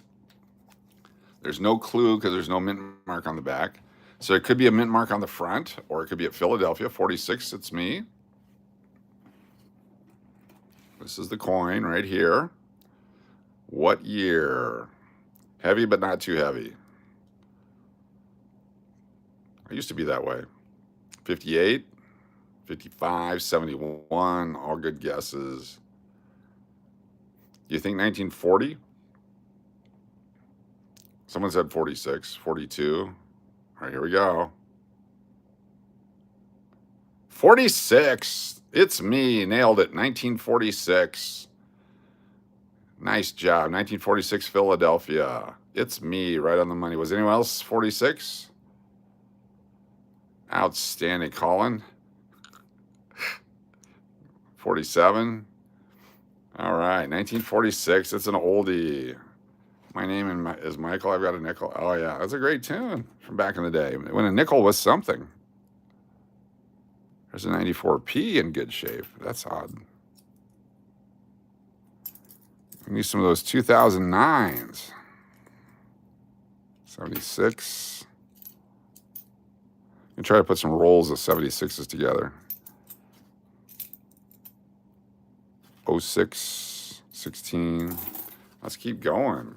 There's no clue because there's no mint mark on the back. So it could be a mint mark on the front, or it could be at Philadelphia. 46, it's me. This is the coin right here. What year? Heavy, but not too heavy. I used to be that way. 58, 55, 71, all good guesses. Do you think 1940? Someone said 46, 42. All right, here we go. 46. It's me. Nailed it. 1946. Nice job. 1946 Philadelphia. It's me. Right on the money. Was anyone else 46? Outstanding. Colin. 47. All right. 1946. It's an oldie. My name is Michael. I've got a nickel. Oh, yeah. That's a great tune from back in the day when a nickel was something. There's a 94P in good shape. That's odd. We need some of those 2009s. 76. I'm going to try to put some rolls of 76s together. 06, 16. Let's keep going.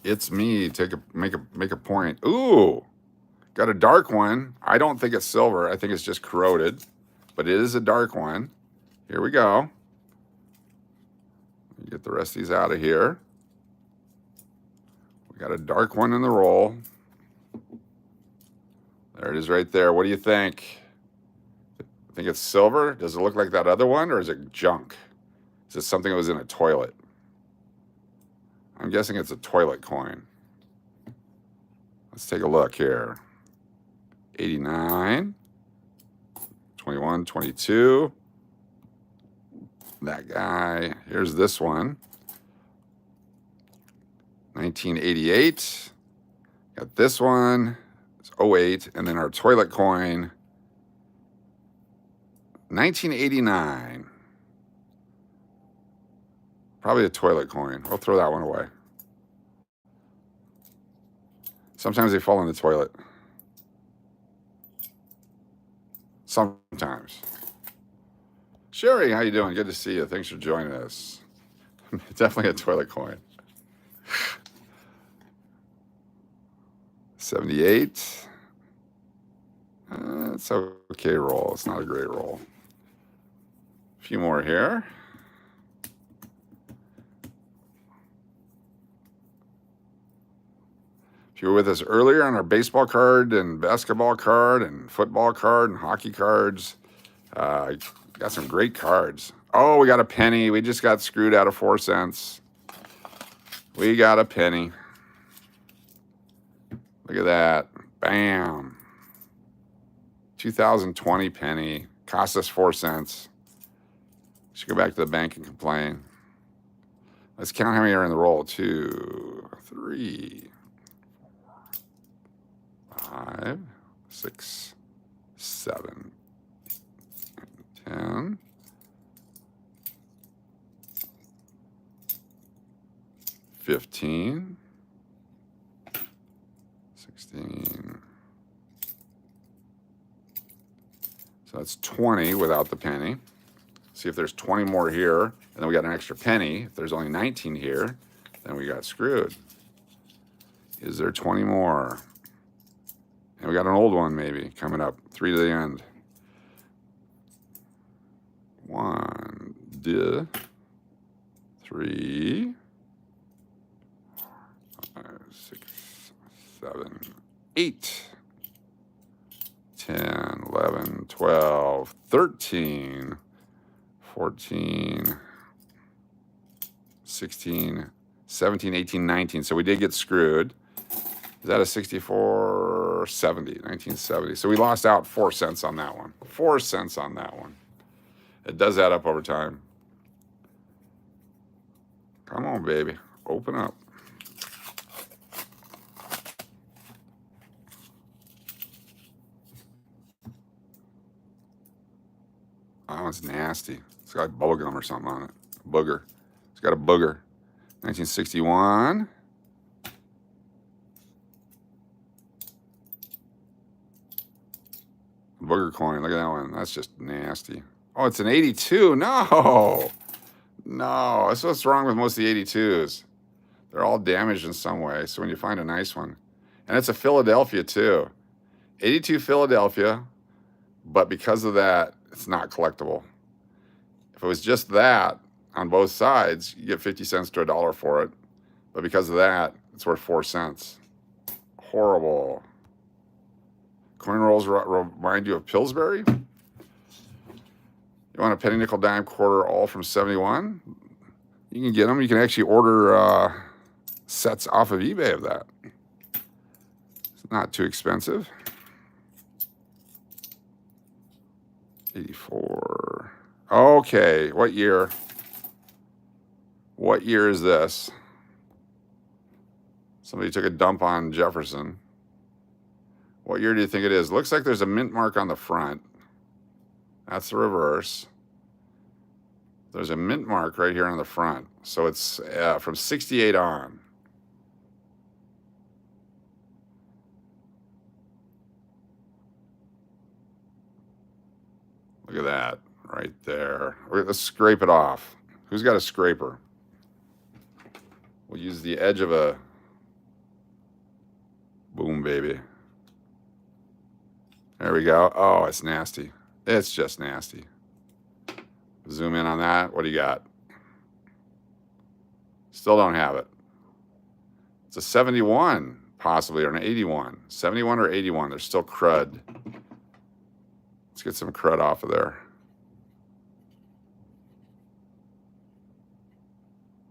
It's me. Make a point. Ooh, got a dark one. I don't think it's silver. I think it's just corroded, but it is a dark one. Here we go. Get the rest of these out of here. We got a dark one in the roll. There it is right there. What do you think? Think it's silver? Does it look like that other one, or is it junk? Is it something that was in a toilet? I'm guessing it's a toilet coin. Let's take a look here. 89, 21, 22. That guy. Here's this one. 1988. Got this one. It's 08. And then our toilet coin. 1989. Probably a toilet coin. We'll throw that one away. Sometimes they fall in the toilet. Sometimes. Sherry, how you doing? Good to see you. Thanks for joining us. Definitely a toilet coin. 78. It's an okay roll. It's not a great roll. A few more here. If you were with us earlier on our baseball card and basketball card and football card and hockey cards, got some great cards. Oh, we got a penny. We just got screwed out of 4 cents. We got a penny. Look at that. Bam. 2020 penny. Cost us 4 cents. Should go back to the bank and complain. Let's count how many are in the roll. 2, 3, 5, 6, 7, 10, 15, 16. So that's 20 without the penny. See if there's 20 more here, and then we got an extra penny. If there's only 19 here, then we got screwed. Is there 20 more? And we got an old one maybe coming up. 3 to the end. 1, 2, 3, 5, 6, 7, 8, 10, 11, 12, 13, 14, 16, 17, 18, 19. So we did get screwed. Is that a 64, 70, 1970? So we lost out 4 cents on that one. 4 cents on that one. It does add up over time. Come on, baby. Open up. That one's nasty. It's got like bubble gum or something on it. Booger. It's got a booger. 1961. Booger coin. Look at that one. That's just nasty. Oh, it's an 82. No. No. That's what's wrong with most of the 82s. They're all damaged in some way. So when you find a nice one, and it's a Philadelphia too. 82 Philadelphia, but because of that, it's not collectible. If it was just that on both sides, you get 50 cents to $1 for it. But because of that, it's worth 4 cents. Horrible. Coin rolls remind you of Pillsbury? You want a penny, nickel, dime, quarter, all from 71? You can get them. You can actually order sets off of eBay of that. It's not too expensive. 84. Okay, what year? What year is this? Somebody took a dump on Jefferson. What year do you think it is? Looks like there's a mint mark on the front. That's the reverse. There's a mint mark right here on the front. So it's from 68 on. Look at that right there. Let's scrape it off. Who's got a scraper? We'll use the edge of a boom, baby. There we go. Oh, it's nasty. It's just nasty. Zoom in on that. What do you got? Still don't have it. It's a 71, possibly, or an 81. 71 or 81. There's still crud. Let's get some crud off of there.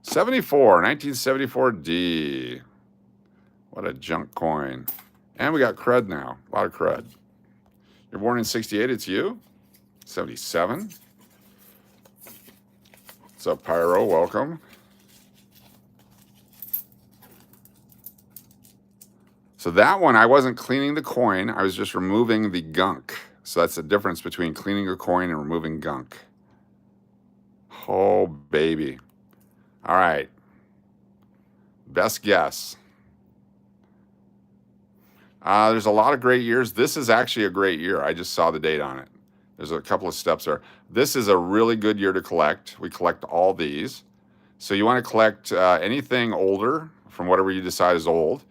74, 1974D. What a junk coin. And we got crud now. A lot of crud. You're born in 68, it's you? 77. What's up, Pyro? Welcome. So that one, I wasn't cleaning the coin. I was just removing the gunk. So that's the difference between cleaning a coin and removing gunk. Oh, baby. All right. Best guess. There's a lot of great years. This is actually a great year. I just saw the date on it. There's a couple of steps there. This is a really good year to collect. We collect all these. So you want to collect anything older from whatever you decide is old.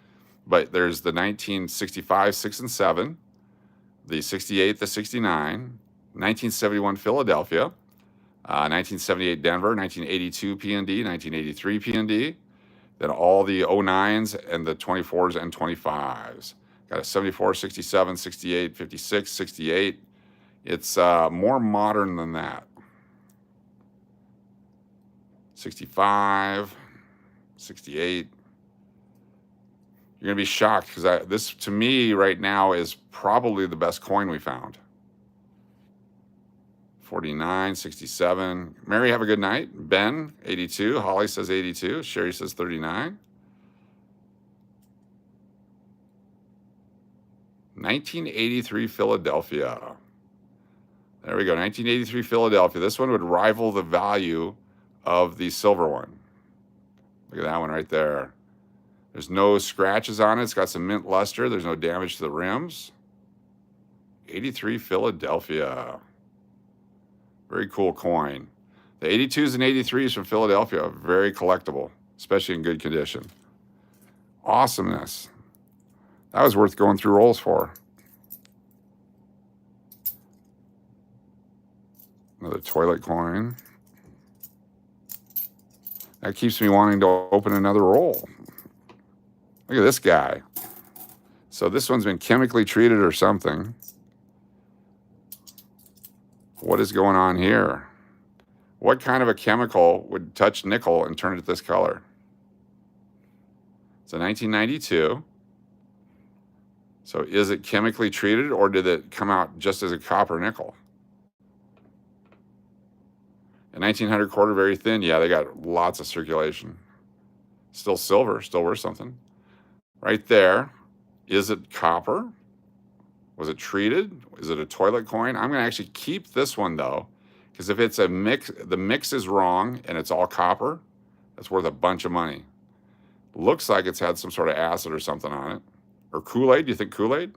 But there's the 1965, 6, and 7. the 68, the 69, 1971 Philadelphia, 1978 Denver, 1982 P&D, 1983 P&D, then all the 09s and the 24s and 25s. Got a 74, 67, 68, 56, 68. It's more modern than that. 65, 68. You're going to be shocked because this, to me, right now is probably the best coin we found. 49, 67. Mary, have a good night. Ben, 82. Holly says 82. Sherry says 39. 1983 Philadelphia. There we go. 1983 Philadelphia. This one would rival the value of the silver one. Look at that one right there. There's no scratches on it. It's got some mint luster. There's no damage to the rims. 83 Philadelphia. Very cool coin. The 82s and 83s from Philadelphia are very collectible, especially in good condition. Awesomeness. That was worth going through rolls for. Another toilet coin. That keeps me wanting to open another roll. Look at this guy. So this one's been chemically treated or something. What is going on here? What kind of a chemical would touch nickel and turn it this color? It's a 1992. So is it chemically treated or did it come out just as a copper nickel? A 1900 quarter, very thin. Yeah, they got lots of circulation. Still silver, still worth something. Right there. Is it copper? Was it treated? Is it a toilet coin? I'm going to actually keep this one, though, because if it's a mix, the mix is wrong and it's all copper, that's worth a bunch of money. Looks like it's had some sort of acid or something on it. Or Kool-Aid. Do you think Kool-Aid?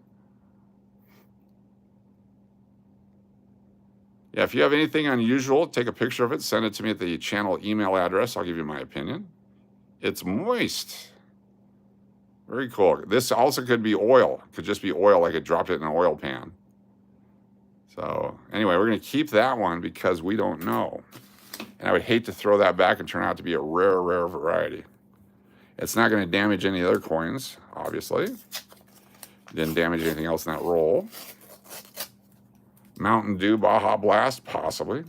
Yeah, if you have anything unusual, take a picture of it, send it to me at the channel email address. I'll give you my opinion. It's moist. Very cool. This also could be oil. Could just be oil, like it dropped it in an oil pan. So anyway, we're going to keep that one because we don't know. And I would hate to throw that back and turn out to be a rare, rare variety. It's not going to damage any other coins, obviously. Didn't damage anything else in that roll. Mountain Dew Baja Blast, possibly.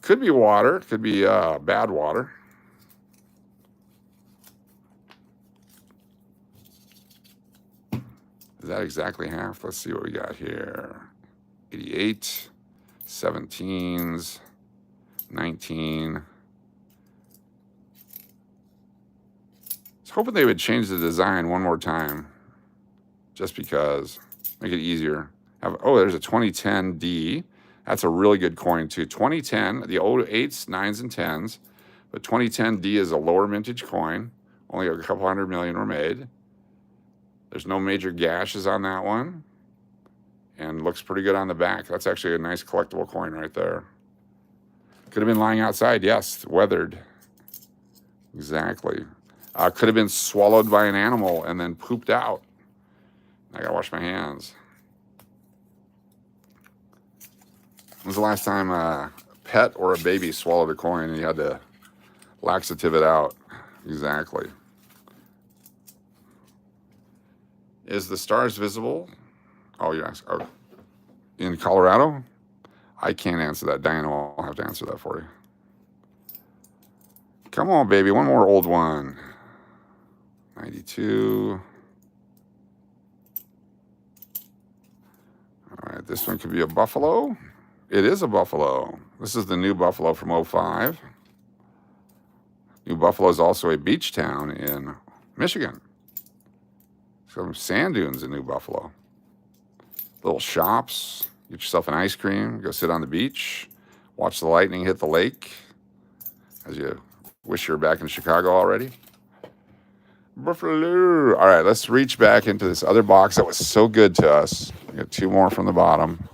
Could be water. Could be bad water. Is that exactly half? Let's see what we got here. 88, 17s, 19. I was hoping they would change the design one more time, just because, make it easier. Oh, there's a 2010 D. That's a really good coin too. 2010, the old 8s, 9s, and 10s, but 2010 D is a lower mintage coin. Only a couple 100 million were made. There's no major gashes on that one. And looks pretty good on the back. That's actually a nice collectible coin right there. Could have been lying outside, yes, weathered. Exactly. Could have been swallowed by an animal and then pooped out. I gotta wash my hands. When was the last time a pet or a baby swallowed a coin and you had to laxative it out? Exactly. Is the stars visible? Oh, yes. Oh, in Colorado? I can't answer that. Diane will have to answer that for you. Come on, baby. One more old one. 92. All right. This one could be a buffalo. It is a buffalo. This is the New Buffalo from 05. New Buffalo is also a beach town in Michigan. Some sand dunes in New Buffalo. Little shops. Get yourself an ice cream. Go sit on the beach. Watch the lightning hit the lake. As you wish you were back in Chicago already. Buffalo. All right, let's reach back into this other box that was so good to us. We got two more from the bottom.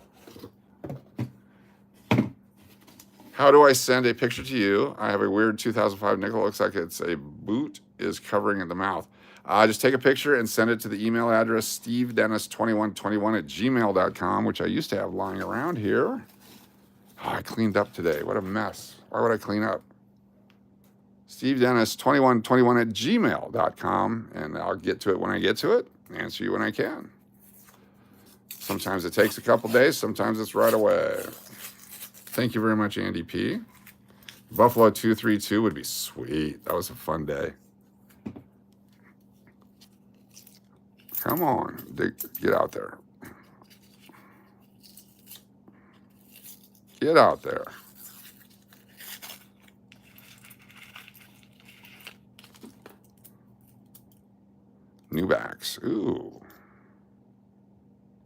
How do I send a picture to you? I have a weird 2005 nickel. Looks like it's a boot is covering in the mouth. Just take a picture and send it to the email address stevedennis2121@gmail.com, which I used to have lying around here. Oh, I cleaned up today. What a mess. Why would I clean up? stevedennis2121@gmail.com, and I'll get to it when I get to it, answer you when I can. Sometimes it takes a couple days, sometimes it's right away. Thank you very much, Andy P. Buffalo 232 would be sweet. That was a fun day. Come on, get out there. Get out there. New backs. Ooh.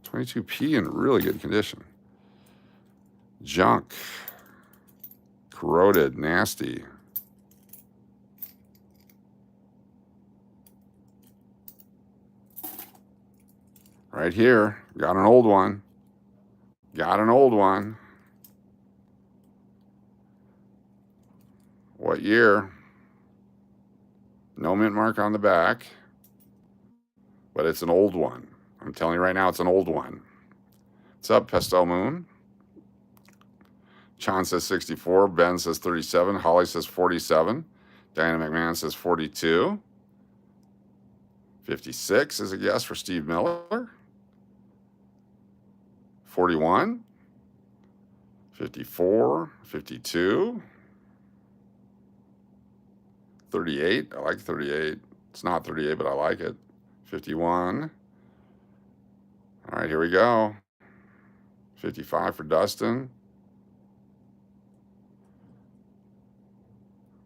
22p in really good condition. Junk. Corroded. Nasty. Right here. Got an old one. Got an old one. What year? No mint mark on the back. But it's an old one. I'm telling you right now, it's an old one. What's up, Pesto Moon? Chan says 64. Ben says 37. Holly says 47. Diane McMahon says 42. 56 is a guess for Steve Miller. 41. 54. 52. 38. I like 38. It's not 38, but I like it. 51. All right, here we go. 55 for Dustin.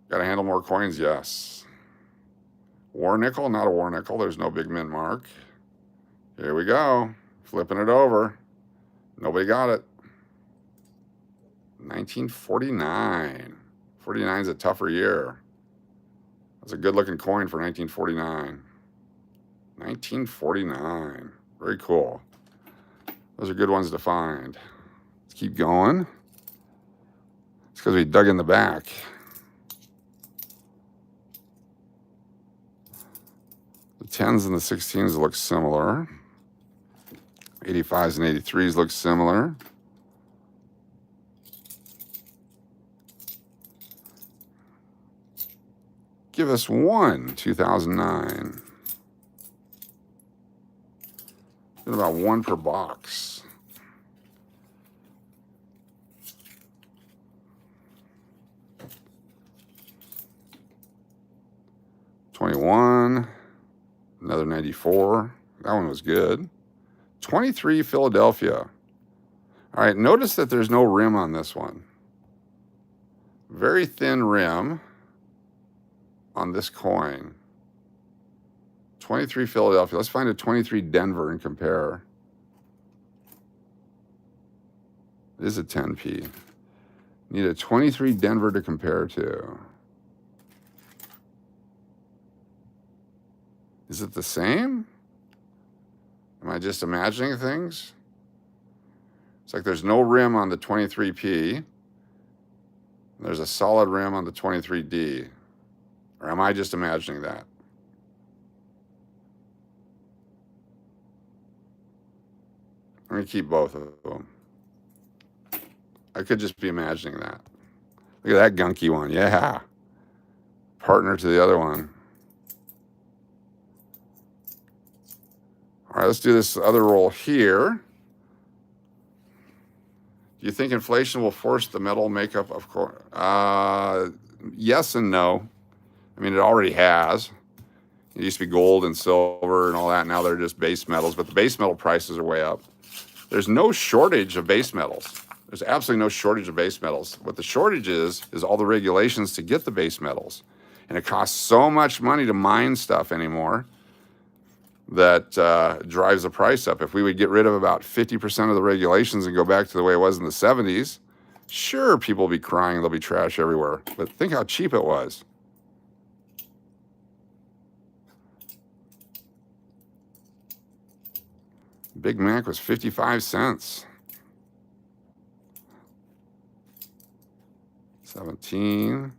Got to handle more coins? Yes. War nickel? Not a war nickel. There's no big mint mark. Here we go. Flipping it over. Nobody got it. 1949. 49 is a tougher year. That's a good-looking coin for 1949. 1949. Very cool. Those are good ones to find. Let's keep going. It's because we dug in the back. The 10s and the 16s look similar. 85s and 83s look similar. Give us one, 2009. Get about one per box. '21, another 94. That one was good. 23 Philadelphia. All right, notice that there's no rim on this one. Very thin rim on this coin. 23 Philadelphia. Let's find a 23 Denver and compare. It is a 10p. Need a 23 Denver to compare to. Is it the same? Am I just imagining things? It's like there's no rim on the 23p. There's a solid rim on the 23D. Or am I just imagining that? I'm going to keep both of them. I could just be imagining that. Look at that gunky one. Yeah. Partner to the other one. All right, let's do this other roll here. Do you think inflation will force the metal makeup of course? Yes and no. I mean, it already has. It used to be gold and silver and all that. Now they're just base metals, but the base metal prices are way up. There's no shortage of base metals. There's absolutely no shortage of base metals. What the shortage is all the regulations to get the base metals. And it costs so much money to mine stuff anymore that drives the price up. If we would get rid of about 50% of the regulations and go back to the way it was in the 70s, sure, people will be crying, there'll be trash everywhere. But think how cheap it was. Big Mac was 55 cents. 17.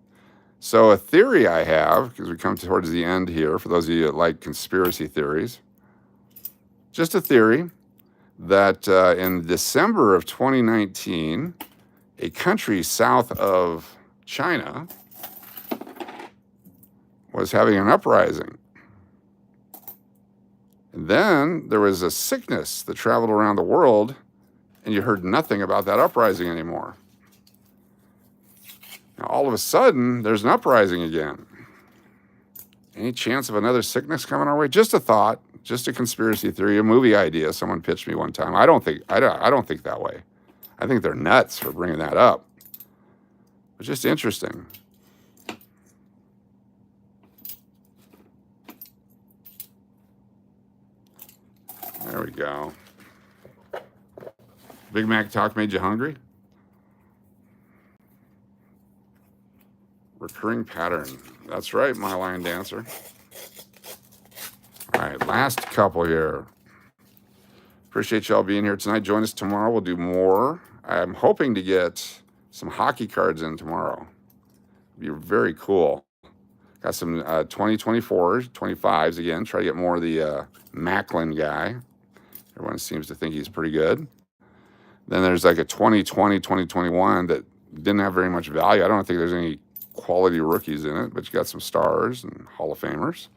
So a theory I have, because we come towards the end here, for those of you that like conspiracy theories, just a theory that in December of 2019, a country south of China was having an uprising. And then there was a sickness that traveled around the world, and you heard nothing about that uprising anymore. Now, all of a sudden, there's an uprising again. Any chance of another sickness coming our way? Just a thought, just a conspiracy theory, a movie idea someone pitched me one time. I don't think that way. I think they're nuts for bringing that up. It's just interesting. There we go. Big Mac talk made you hungry? Recurring pattern. That's right, my line dancer. All right, last couple here. Appreciate y'all being here tonight. Join us tomorrow. We'll do more. I'm hoping to get some hockey cards in tomorrow. It'll be very cool. Got some 2024s, 25s again. Try to get more of the Macklin guy. Everyone seems to think he's pretty good. Then there's like a 2020, 2021 that didn't have very much value. I don't think there's any quality rookies in it, but you got some stars and Hall of Famers.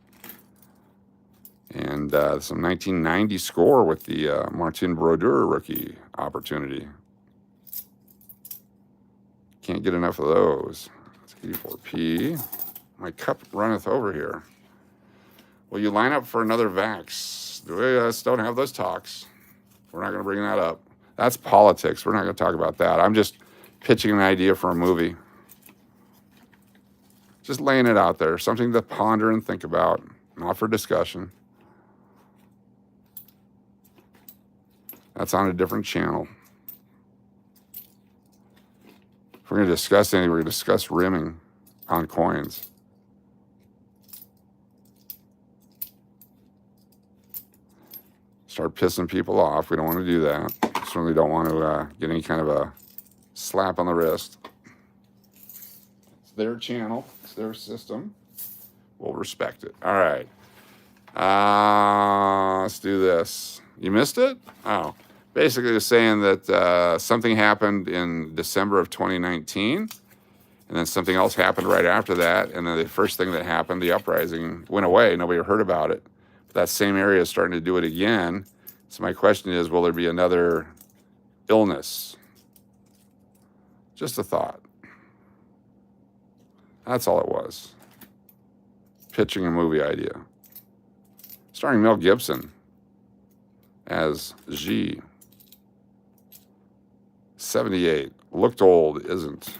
And some 1990 score with the Martin Brodeur rookie opportunity. Can't get enough of those. It's 84p. My cup runneth over here. Will you line up for another Vax? We don't have those talks. We're not going to bring that up. That's politics. We're not going to talk about that. I'm just pitching an idea for a movie. Just laying it out there. Something to ponder and think about. Not for discussion. That's on a different channel. If we're going to discuss anything, we're going to discuss rimming on coins. Start pissing people off. We don't want to do that. Certainly don't want to get any kind of a slap on the wrist. It's their channel. It's their system. We'll respect it. All right. Let's do this. You missed it? Oh. Basically, it's saying that something happened in December of 2019, and then something else happened right after that, and then the first thing that happened, the uprising, went away. Nobody heard about it. But that same area is starting to do it again. So my question is, will there be another illness? Just a thought. That's all it was. Pitching a movie idea. Starring Mel Gibson as G. 78. Looked old, isn't.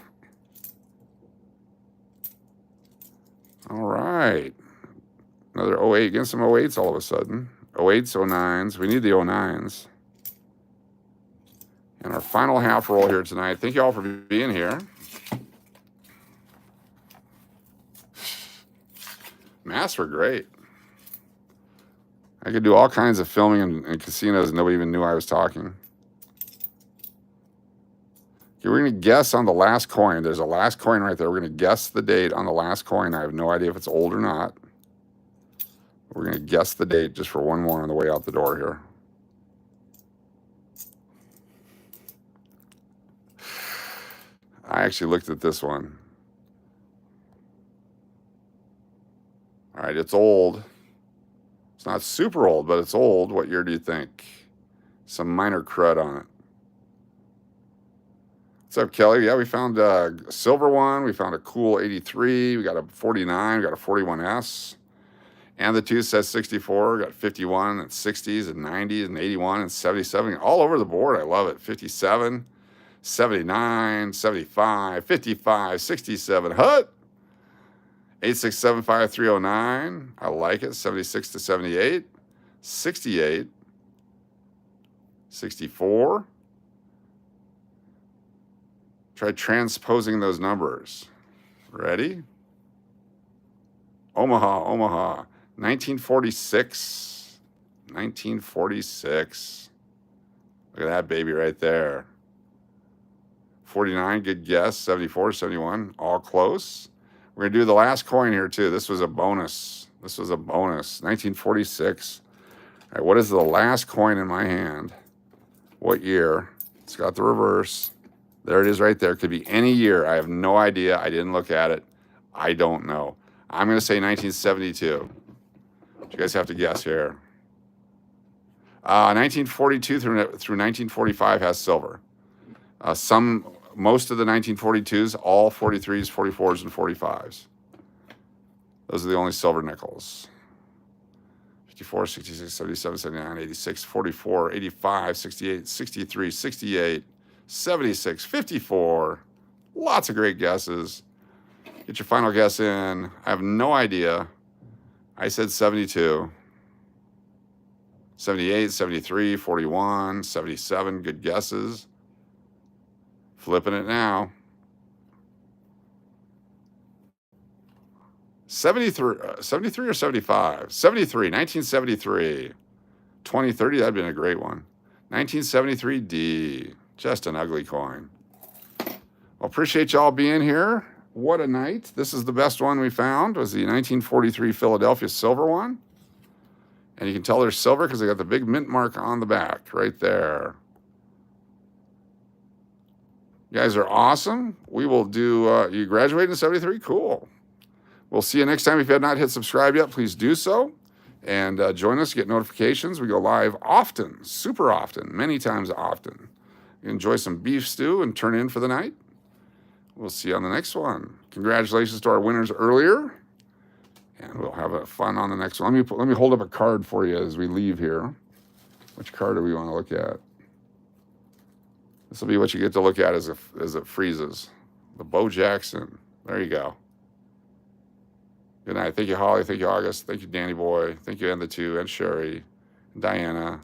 All right. Another 08. Getting some 08s all of a sudden. 08s, 09s. We need the 09s. And our final half roll here tonight. Thank you all for being here. Masks were great. I could do all kinds of filming in casinos and nobody even knew I was talking. Okay, we're going to guess on the last coin. There's a last coin right there. We're going to guess the date on the last coin. I have no idea if it's old or not. We're going to guess the date just for one more on the way out the door here. I actually looked at this one. All right, it's old. It's not super old, but it's old. What year do you think? Some minor crud on it. What's up, Kelly? Yeah, we found a silver one. We found a cool 83. We got a 49. We got a 41S. And the 2 says 64. We got 51 and 60s and 90s and 81 and 77. All over the board. I love it. 57, 79, 75, 55, 67. Hut! 8675309. I like it. 76 to 78. 68. 64. Try transposing those numbers. Ready? Omaha, Omaha. 1946. 1946. Look at that baby right there. 49, good guess. 74, 71, all close. We're going to do the last coin here, too. This was a bonus. This was a bonus. 1946. All right, what is the last coin in my hand? What year? It's got the reverse. There it is right there. Could be any year. I have no idea. I didn't look at it. I don't know. I'm going to say 1972. You guys have to guess here. 1942 through 1945 has silver. Most of the 1942s, all 43s, 44s, and 45s. Those are the only silver nickels. 54, 66, 77, 79, 86, 44, 85, 68, 63, 68, 76, 54. Lots of great guesses. Get your final guess in. I have no idea. I said 72. 78, 73, 41, 77. Good guesses. Flipping it now. 73 or 75? 73, 1973. 2030, that'd been a great one. 1973 D. Just an ugly coin. Well, appreciate y'all being here. What a night. This is the best one we found, was the 1943 Philadelphia silver one. And you can tell they're silver because they got the big mint mark on the back right there. You guys are awesome. We will do, you graduated in 73? Cool. We'll see you next time. If you have not hit subscribe yet, please do so. And join us, get notifications. We go live often, super often, many times often. You enjoy some beef stew and turn in for the night. We'll see you on the next one. Congratulations to our winners earlier. And we'll have fun on the next one. Let me hold up a card for you as we leave here. Which card do we want to look at? This will be what you get to look at as it freezes. The Bo Jackson. There you go. Good night. Thank you, Holly. Thank you, August. Thank you, Danny Boy. Thank you, and the two, and Sherry, and Diana.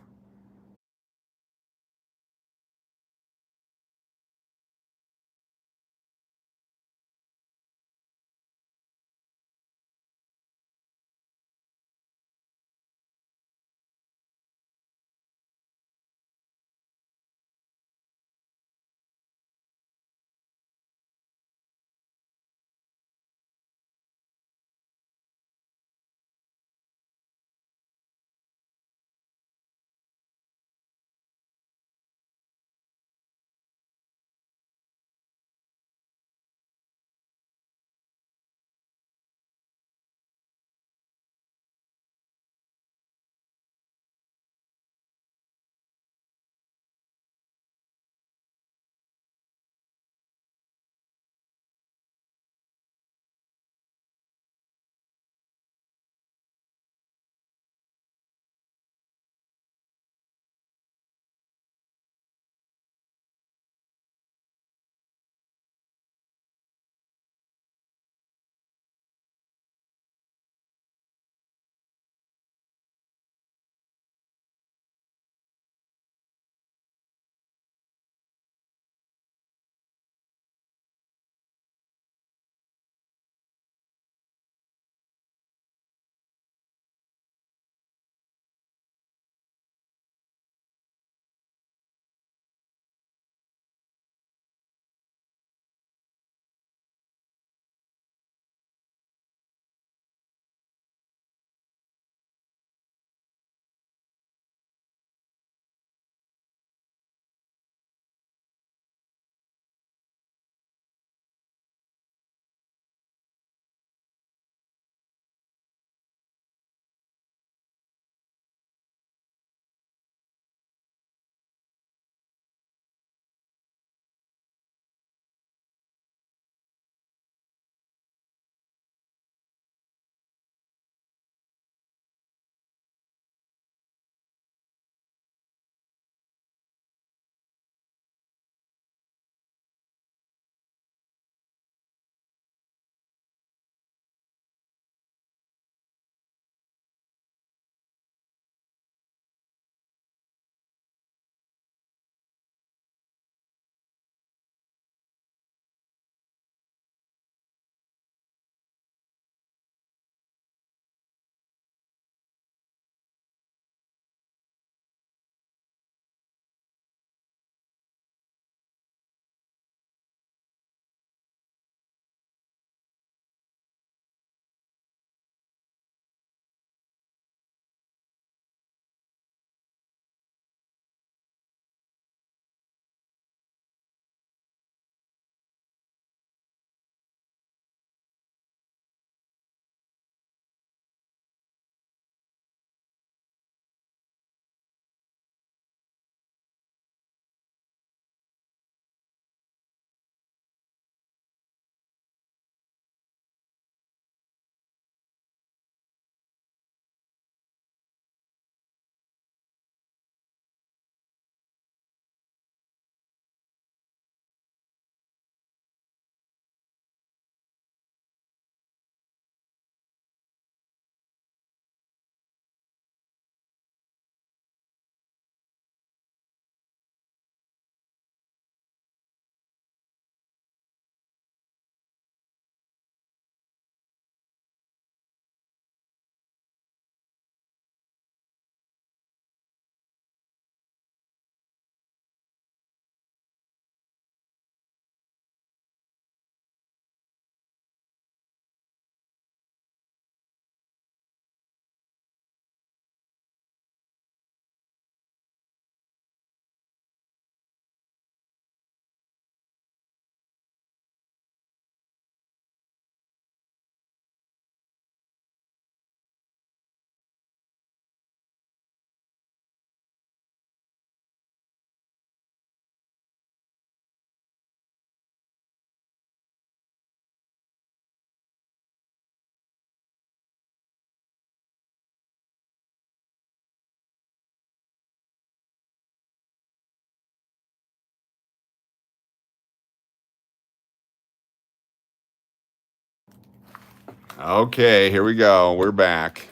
Okay, here we go. We're back.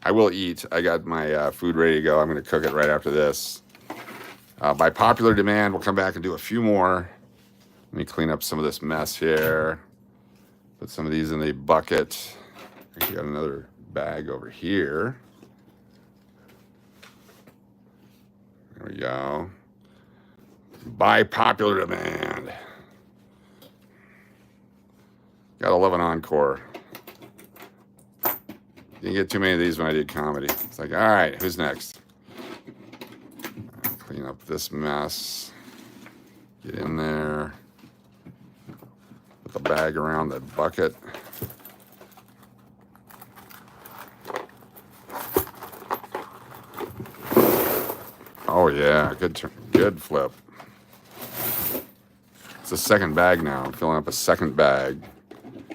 I will eat. I got my food ready to go. I'm going to cook it right after this. By popular demand, we'll come back and do a few more. Let me clean up some of this mess here. Put some of these in the bucket. I got another bag over here. There we go. By popular demand. Gotta love an encore. Didn't get too many of these when I did comedy. It's like, all right, who's next? Clean up this mess. Get in there. Put the bag around the bucket. Oh yeah, good flip. It's the second bag now. I'm filling up a second bag.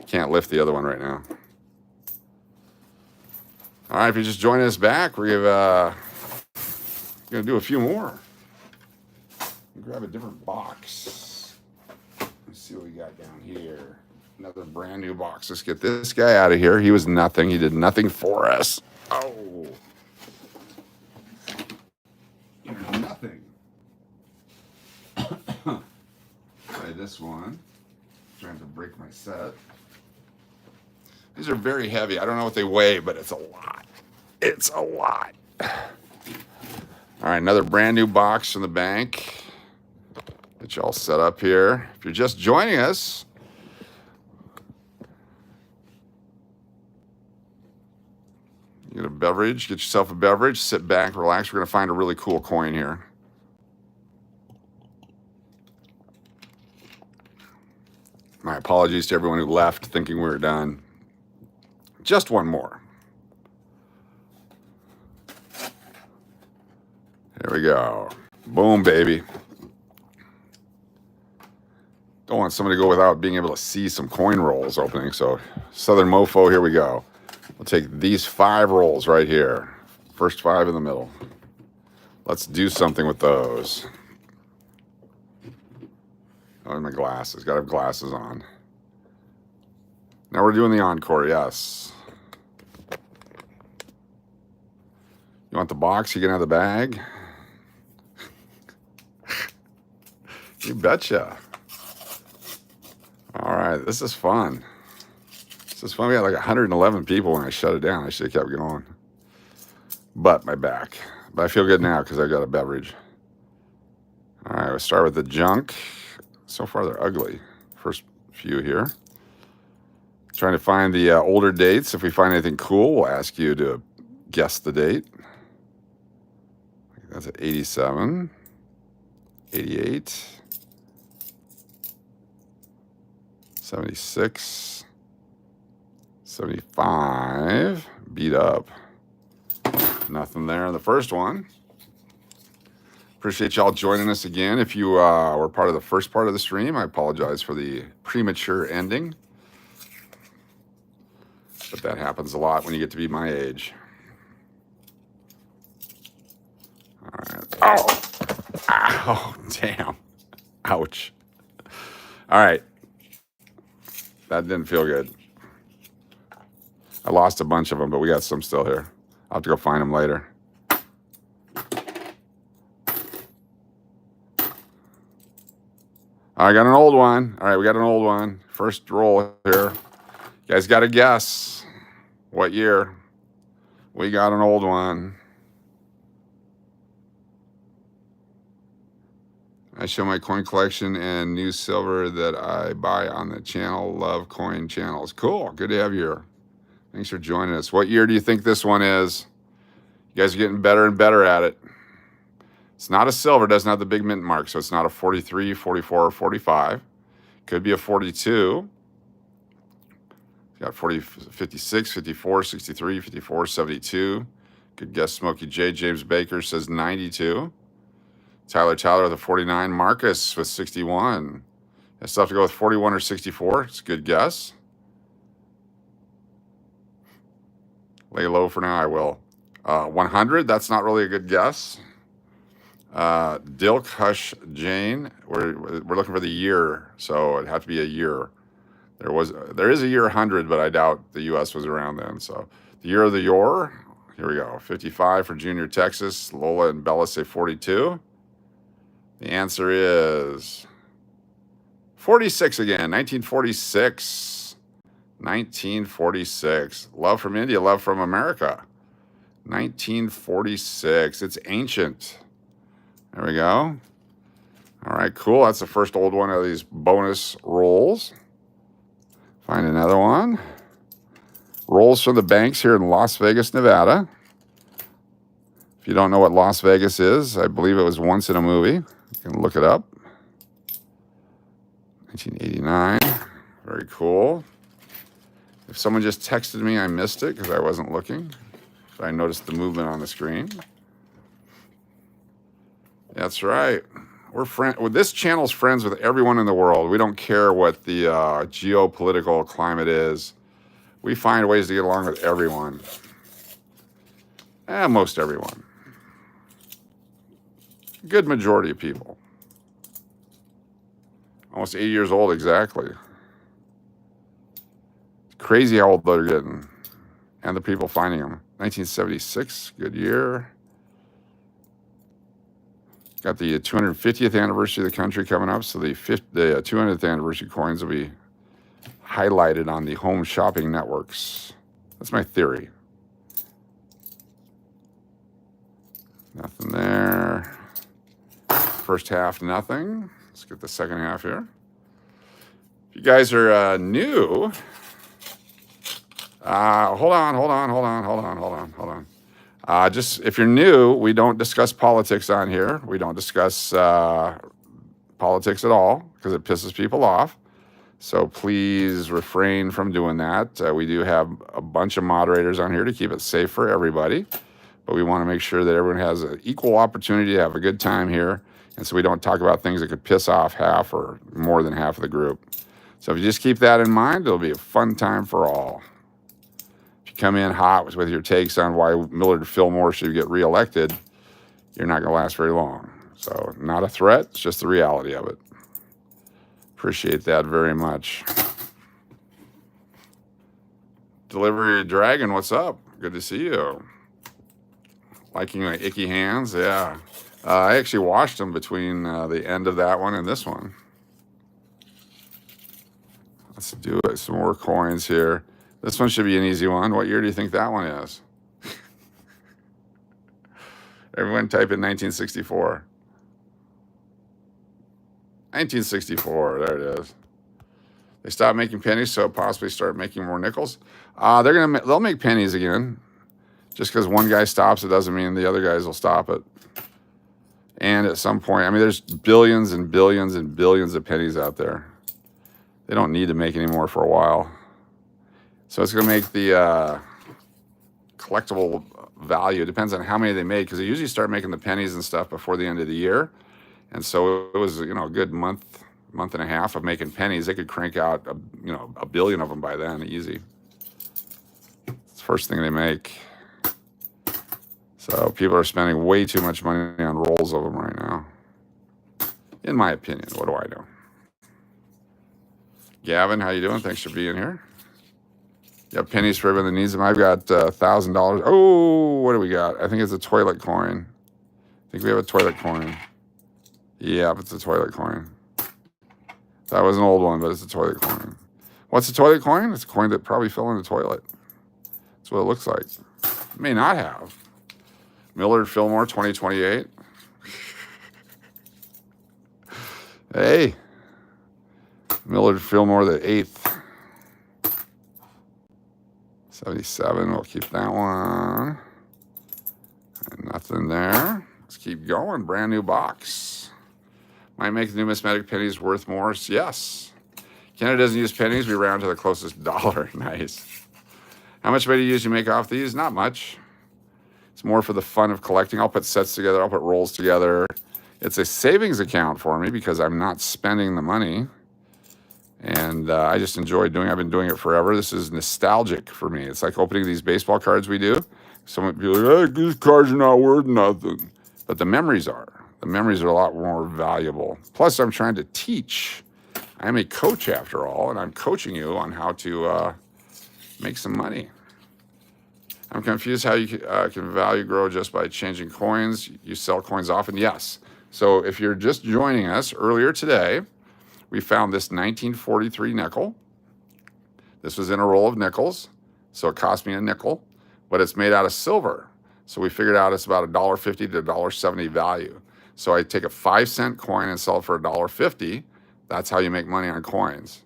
Can't lift the other one right now. All right, if you're just joining us back, we're gonna do a few more. Grab a different box. Let's see what we got down here. Another brand new box. Let's get this guy out of here. He was nothing. He did nothing for us. Oh. Nothing. Try this one. Trying to break my set. These are very heavy. I don't know what they weigh, but it's a lot. It's a lot. All right, another brand new box from the bank. Get you all set up here. If you're just joining us, you get a beverage, get yourself a beverage, sit back, relax. We're going to find a really cool coin here. My apologies to everyone who left thinking we were done. Just one more. There we go. Boom, baby. Don't want somebody to go without being able to see some coin rolls opening. So Southern Mofo, here we go. We'll take these 5 rolls right here. First 5 in the middle. Let's do something with those. Oh, and my glasses. Got to have glasses on. Now we're doing the encore, yes. You want the box? You can have the bag? You betcha. All right, this is fun. This is fun. We had like 111 people when I shut it down. I should have kept going. But my back. But I feel good now because I got a beverage. All right, we'll start with the junk. So far, they're ugly. First few here. Trying to find the older dates. If we find anything cool, we'll ask you to guess the date. That's at 87, 88, 76, 75, beat up. Nothing there in the first one. Appreciate y'all joining us again. If you were part of the first part of the stream, I apologize for the premature ending. But that happens a lot when you get to be my age. All right. Oh! Ow! Damn. Ouch. All right. That didn't feel good. I lost a bunch of them, but we got some still here. I'll have to go find them later. I got an old one. All right, we got an old one. First roll here. You guys got to guess what year. We got an old one. I show my coin collection and new silver that I buy on the channel. Love coin channels. Cool. Good to have you here. Thanks for joining us. What year do you think this one is? You guys are getting better and better at it. It's not a silver. It doesn't have the big mint mark, so it's not a 43, 44, or 45. Could be a 42. Got 40, 56, 54, 63, 54, 72. Good guess, Smokey J. James Baker says 92. Tyler with a 49. Marcus with 61. I still have to go with 41 or 64. It's a good guess. Lay low for now, I will. 100, that's not really a good guess. Dilk Hush Jane, we're looking for the year, so it'd have to be a year. There is a year 100, but I doubt the U.S. was around then. So the year of the Yor, here we go. 55 for Junior Texas. Lola and Bella say 42. The answer is 46 again, 1946. 1946. Love from India, love from America. 1946. It's ancient. There we go. All right, cool. That's the first old one of these bonus rolls. Find another one. Rolls from the banks here in Las Vegas, Nevada. If you don't know what Las Vegas is, I believe it was once in a movie. You can look it up. 1989. Very cool. If someone just texted me, I missed it because I wasn't looking. But I noticed the movement on the screen. That's right. This channel's friends with everyone in the world. We don't care what the geopolitical climate is. We find ways to get along with everyone. Most everyone. Good majority of people. Almost 80 years old, exactly. It's crazy how old they're getting. And the people finding them. 1976, good year. Got the 250th anniversary of the country coming up, so the 200th anniversary coins will be highlighted on the home shopping networks. That's my theory. Nothing there. First half, nothing. Let's get the second half here. If you guys are new, hold on. Just if you're new, we don't discuss politics on here. We don't discuss politics at all because it pisses people off. So please refrain from doing that. We do have a bunch of moderators on here to keep it safe for everybody. But we want to make sure that everyone has an equal opportunity to have a good time here. And so we don't talk about things that could piss off half or more than half of the group. So if you just keep that in mind, it'll be a fun time for all. If you come in hot with your takes on why Millard Fillmore should get reelected, you're not going to last very long. So not a threat, it's just the reality of it. Appreciate that very much. Delivery Dragon, what's up? Good to see you. Liking my icky hands? Yeah. I actually washed them between the end of that one and this one. Let's do it. Some more coins here. This one should be an easy one. What year do you think that one is? Everyone type in 1964. 1964. There it is. They stopped making pennies, so possibly start making more nickels. They'll make pennies again. Just because one guy stops, it doesn't mean the other guys will stop it. And at some point, I mean, there's billions and billions and billions of pennies out there. They don't need to make any more for a while. So it's going to make the collectible value. It depends on how many they make, because they usually start making the pennies and stuff before the end of the year. And so it was, a good month and a half of making pennies. They could crank out, a billion of them by then, easy. It's the first thing they make. So people are spending way too much money on rolls of them right now. In my opinion, what do I know? Gavin, how you doing? Thanks for being here. You have pennies for everyone that needs them. I've got $1,000. Oh, what do we got? I think it's a toilet coin. I think we have a toilet coin. Yeah, it's a toilet coin. That was an old one, but it's a toilet coin. What's a toilet coin? It's a coin that probably fell in the toilet. That's what it looks like. It may not have. Millard Fillmore, 2028. Hey. Millard Fillmore, the 8th. 77, we'll keep that one. And nothing there. Let's keep going. Brand new box. Might make the numismatic pennies worth more. Yes. Canada doesn't use pennies. We round to the closest dollar. Nice. How much money do you usually make off these? Not much. It's more for the fun of collecting. I'll put sets together. I'll put rolls together. It's a savings account for me because I'm not spending the money. And I just enjoy doing it. I've been doing it forever. This is nostalgic for me. It's like opening these baseball cards we do. Some people are like, hey, these cards are not worth nothing. But the memories are. The memories are a lot more valuable. Plus, I'm trying to teach. I am a coach after all, and I'm coaching you on how to make some money. I'm confused how you can value grow just by changing coins. You sell coins often? Yes. So if you're just joining us, earlier today, we found this 1943 nickel. This was in a roll of nickels, so it cost me a nickel, but it's made out of silver. So we figured out it's about $1.50 to $1.70 value. So I take a 5-cent coin and sell it for $1.50. That's how you make money on coins.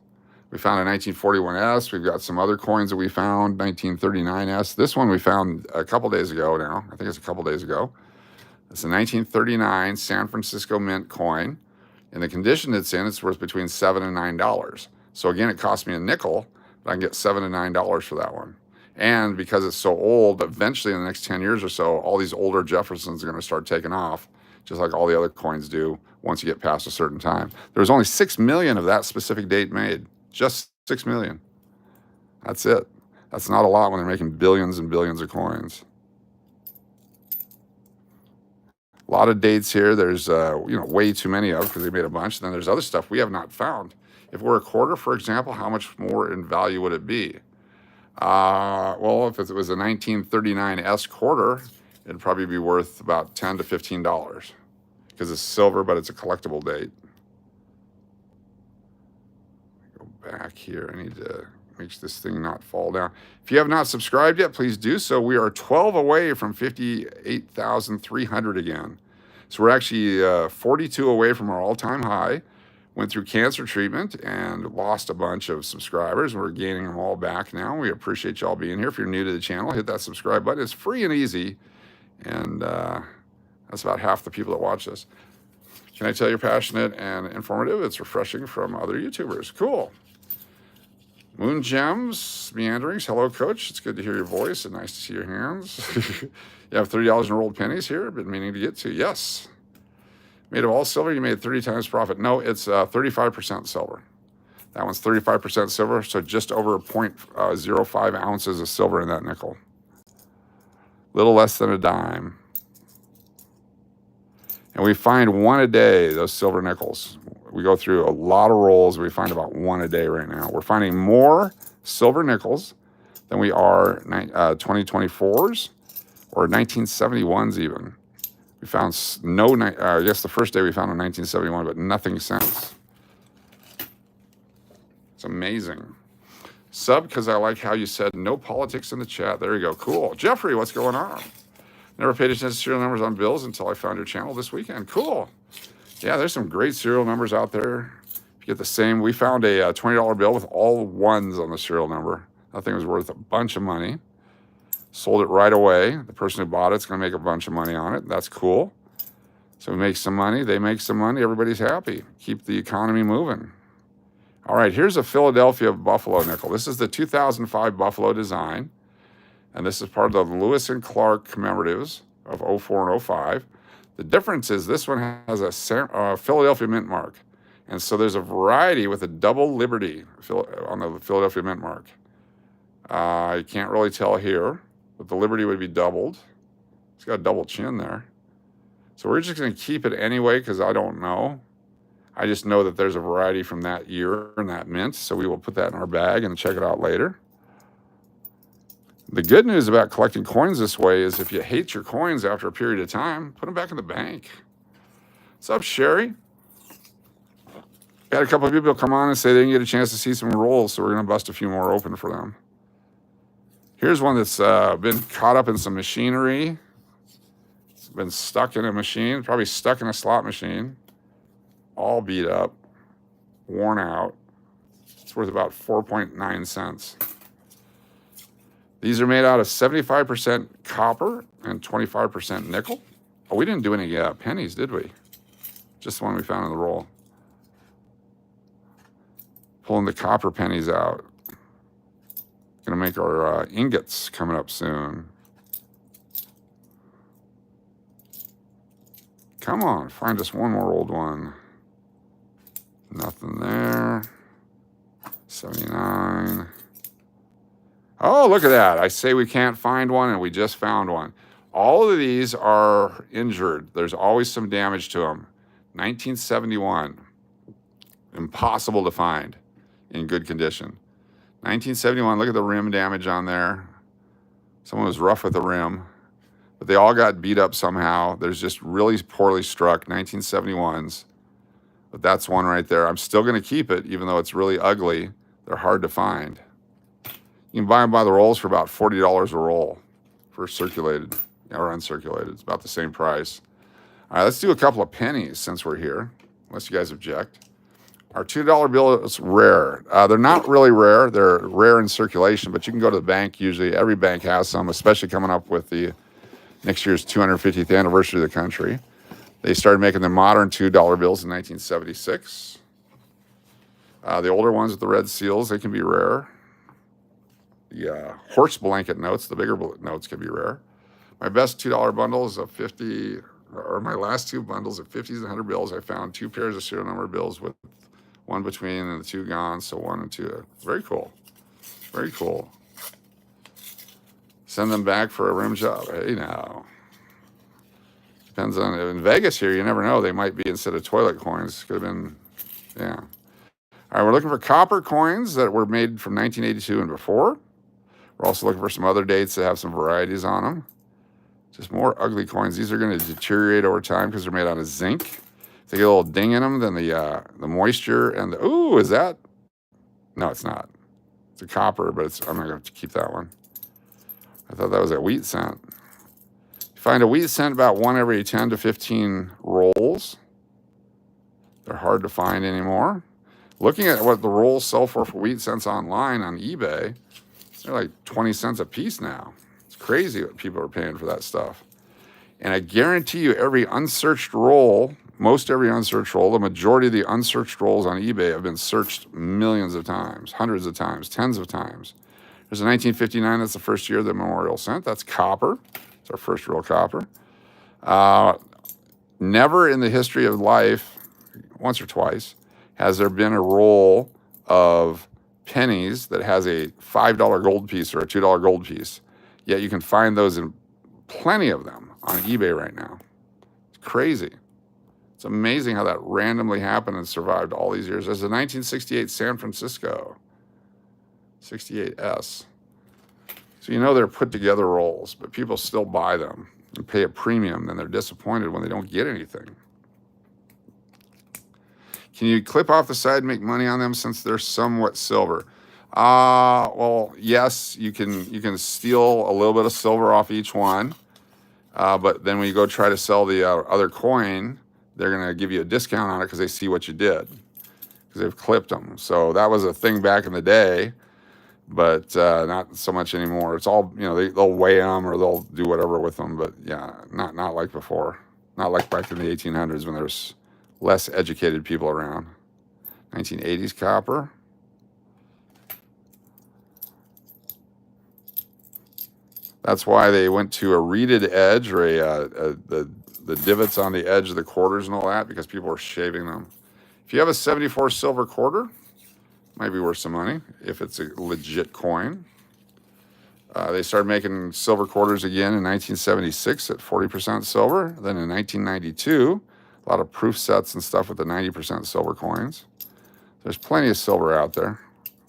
We found a 1941S. We've got some other coins that we found, 1939S. This one we found a couple days ago now. I think it's a couple days ago. It's a 1939 San Francisco Mint coin. In the condition it's in, it's worth between $7 and $9. So again, it cost me a nickel, but I can get $7 to $9 for that one. And because it's so old, eventually in the next 10 years or so, all these older Jeffersons are going to start taking off, just like all the other coins do once you get past a certain time. There was only 6 million of that specific date made. Just 6 million. That's it. That's not a lot when they're making billions and billions of coins. A lot of dates here. There's way too many of because they made a bunch. Then there's other stuff we have not found. If we're a quarter, for example, how much more in value would it be? Well, if it was a 1939S quarter, it'd probably be worth about $10 to $15 because it's silver, but it's a collectible date. Back here, I need to make this thing not fall down. If you have not subscribed yet, please do so. We are 12 away from 58,300 again. So we're actually 42 away from our all-time high. Went through cancer treatment and lost a bunch of subscribers. We're gaining them all back now. We appreciate y'all being here. If you're new to the channel, hit that subscribe button. It's free and easy. And that's about half the people that watch this. Can I tell you're passionate and informative? It's refreshing from other YouTubers. Cool. Moon Gems, Meanderings. Hello, Coach. It's good to hear your voice and nice to see your hands. You have $30 in rolled pennies here. Been meaning to get to. Yes. Made of all silver, you made 30 times profit. No, it's 35% silver. That one's 35% silver, so just over 0.05 ounces of silver in that nickel. Little less than a dime. And we find one a day, those silver nickels. We go through a lot of rolls. We find about one a day right now. We're finding more silver nickels than we are 2024s or 1971s even. We found I guess the first day we found in 1971, but nothing since. It's amazing. Sub, because I like how you said no politics in the chat. There you go. Cool. Jeffrey, what's going on? Never paid attention to serial numbers on bills until I found your channel this weekend. Cool. Yeah, there's some great serial numbers out there. If you get the same, we found a $20 bill with all ones on the serial number. That thing was worth a bunch of money. Sold it right away. The person who bought it's going to make a bunch of money on it. That's cool. So we make some money. They make some money. Everybody's happy. Keep the economy moving. All right, here's a Philadelphia Buffalo nickel. This is the 2005 Buffalo design. And this is part of the Lewis and Clark commemoratives of 04 and 05. The difference is this one has a Philadelphia mint mark. And so there's a variety with a double Liberty on the Philadelphia mint mark. You can't really tell here, but the Liberty would be doubled. It's got a double chin there. So we're just going to keep it anyway because I don't know. I just know that there's a variety from that year and that mint. So we will put that in our bag and check it out later. The good news about collecting coins this way is if you hate your coins after a period of time, put them back in the bank. What's up, Sherry? Got a couple of people come on and say they didn't get a chance to see some rolls, so we're going to bust a few more open for them. Here's one that's been caught up in some machinery. It's been stuck in a machine, probably stuck in a slot machine. All beat up, worn out. It's worth about 4.9 cents. These are made out of 75% copper and 25% nickel. Oh, we didn't do any pennies, did we? Just the one we found in the roll. Pulling the copper pennies out. Gonna make our ingots coming up soon. Come on, find us one more old one. Nothing there. 79. Oh, look at that. I say we can't find one, and we just found one. All of these are injured. There's always some damage to them. 1971. impossible to find in good condition. 1971, look at the rim damage on there. Someone was rough with the rim, but they all got beat up somehow. There's just really poorly struck 1971s. But that's one right there. I'm still going to keep it, even though it's really ugly. They're hard to find. You can buy them by the rolls for about $40 a roll for circulated or uncirculated. It's about the same price. All right, let's do a couple of pennies since we're here, unless you guys object. Our $2 bill is rare. They're not really rare. They're rare in circulation, but you can go to the bank usually. Every bank has some, especially coming up with the next year's 250th anniversary of the country. They started making the modern $2 bills in 1976. The older ones with the red seals, they can be rare. The horse blanket notes, the bigger notes, can be rare. My best $2 bundles of 50, or my last two bundles of 50s and 100 bills, I found two pairs of serial number bills with one between and the two gone, so 1 and 2. Very cool. Very cool. Send them back for a rim job. Hey, now. Depends on, in Vegas here, you never know. They might be instead of toilet coins. Could have been, yeah. All right, we're looking for copper coins that were made from 1982 and before. We're also looking for some other dates that have some varieties on them. Just more ugly coins. These are going to deteriorate over time because they're made out of zinc. If they get a little ding in them, then the moisture and the, ooh, is that? No, it's not. It's a copper, but it's, I'm not going to keep that one. I thought that was a wheat cent. You find a wheat cent about 1 every 10 to 15 rolls. They're hard to find anymore. Looking at what the rolls sell for wheat cents online on eBay, they're like 20 cents a piece now. It's crazy what people are paying for that stuff. And I guarantee you every unsearched roll, most every unsearched roll, the majority of the unsearched rolls on eBay have been searched millions of times, hundreds of times, tens of times. There's a 1959, that's the first year of the memorial cent. That's copper. It's our first real copper. Never in the history of life, once or twice, has there been a roll of pennies that has a $5 gold piece or a $2 gold piece. Yet you can find those in plenty of them on eBay right now. It's crazy. It's amazing how that randomly happened and survived all these years. There's a 1968 San Francisco, 68S. So you know they're put together rolls, but people still buy them and pay a premium, and they're disappointed when they don't get anything. Can you clip off the side and make money on them since they're somewhat silver? Well, yes, you can steal a little bit of silver off each one, but then when you go try to sell the other coin, they're going to give you a discount on it because they see what you did, because they've clipped them. So that was a thing back in the day, but not so much anymore. It's all, you know, they'll weigh them or they'll do whatever with them, but yeah, not like before. Not like back in the 1800s when there's less educated people around. 1980s copper. That's why they went to a reeded edge, or the divots on the edge of the quarters and all that, because people were shaving them. If you have a 74 silver quarter, might be worth some money if it's a legit coin. They started making silver quarters again in 1976 at 40% silver. Then in 1992, a lot of proof sets and stuff with the 90% silver coins. There's plenty of silver out there.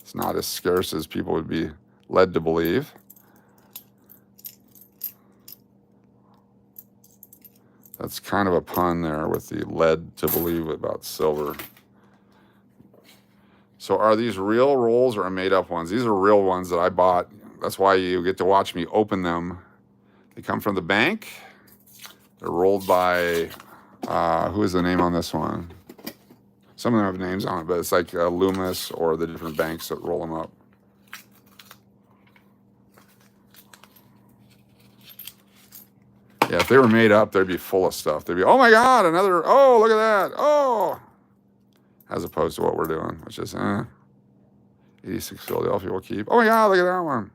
It's not as scarce as people would be led to believe. That's kind of a pun there with the led to believe about silver. So are these real rolls or made up ones? These are real ones that I bought. That's why you get to watch me open them. They come from the bank. They're rolled by, who is the name on this one? Some of them have names on it, but it's like Loomis or the different banks that roll them up. Yeah, if they were made up, they'd be full of stuff. They'd be, oh my God, another, oh, look at that, oh. As opposed to what we're doing, which is, 86 Philadelphia will keep. Oh my God, look at that one.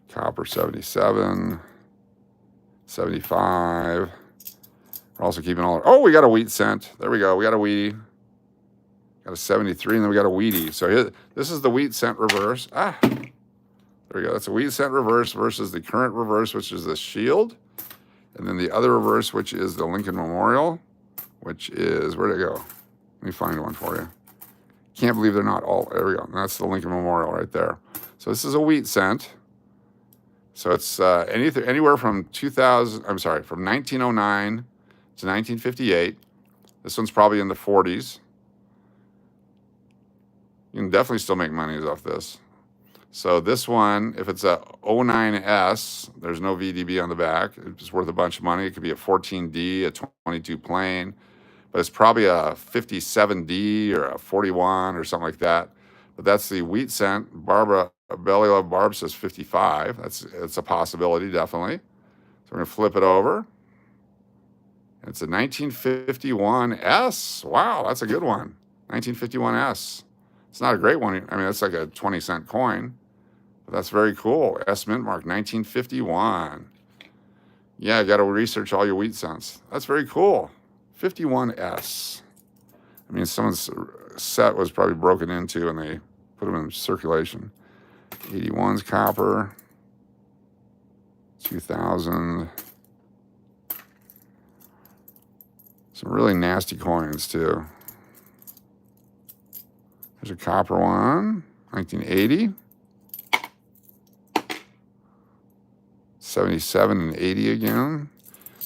Copper 77, 75. We're also keeping all, oh, we got a wheat cent. There we go, we got a wheatie. Got a 73, and then we got a wheatie. So here, this is the wheat cent reverse. There we go. That's a wheat cent reverse versus the current reverse, which is the shield. And then the other reverse, which is the Lincoln Memorial, which is, where'd it go? Let me find one for you. Can't believe they're not all, there we go. That's the Lincoln Memorial right there. So this is a wheat cent. So it's anywhere from from 1909 to 1958. This one's probably in the 40s. You can definitely still make money off this. So this one, if it's a 09S, there's no VDB on the back. It's worth a bunch of money. It could be a 14D, a 22 plain, but it's probably a 57D or a 41 or something like that. But that's the wheat cent. Barbara, Belly Love Barb says 55. It's a possibility, definitely. So we're gonna flip it over. It's a 1951S. Wow, that's a good one. 1951S. It's not a great one. I mean, it's like a 20-cent coin. But that's very cool. S mint mark, 1951. Yeah, you got to research all your wheat cents. That's very cool. 51S. I mean, someone's set was probably broken into and they put them in circulation. 81's copper. 2000. Some really nasty coins, too. There's a copper one, 1980. 77 and 80 again.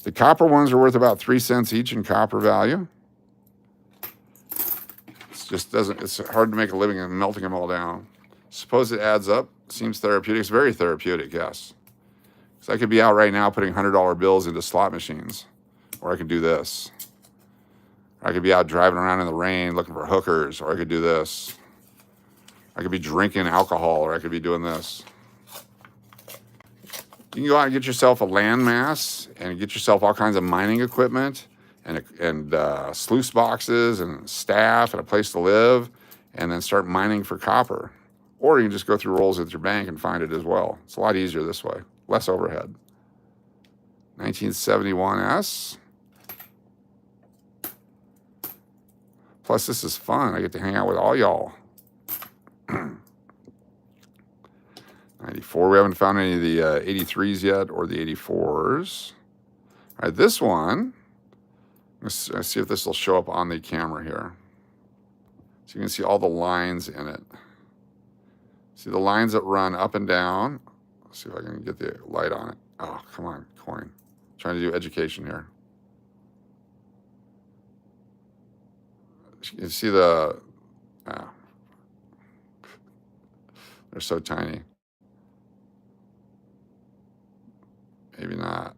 The copper ones are worth about 3 cents each in copper value. It's hard to make a living in melting them all down. Suppose it adds up. Seems therapeutic. It's very therapeutic, yes. So I could be out right now putting $100 bills into slot machines. Or I could do this. I could be out driving around in the rain looking for hookers, or I could do this. I could be drinking alcohol, or I could be doing this. You can go out and get yourself a landmass and get yourself all kinds of mining equipment and sluice boxes and staff and a place to live, and then start mining for copper. Or you can just go through rolls at your bank and find it as well. It's a lot easier this way, less overhead. 1971S. Plus, this is fun. I get to hang out with all y'all. 94. We haven't found any of the 83s yet or the 84s. All right, this one. Let's see if this will show up on the camera here. So you can see all the lines in it. See the lines that run up and down. Let's see if I can get the light on it. Oh, come on, coin. I'm trying to do education here. You see the, they're so tiny. Maybe not.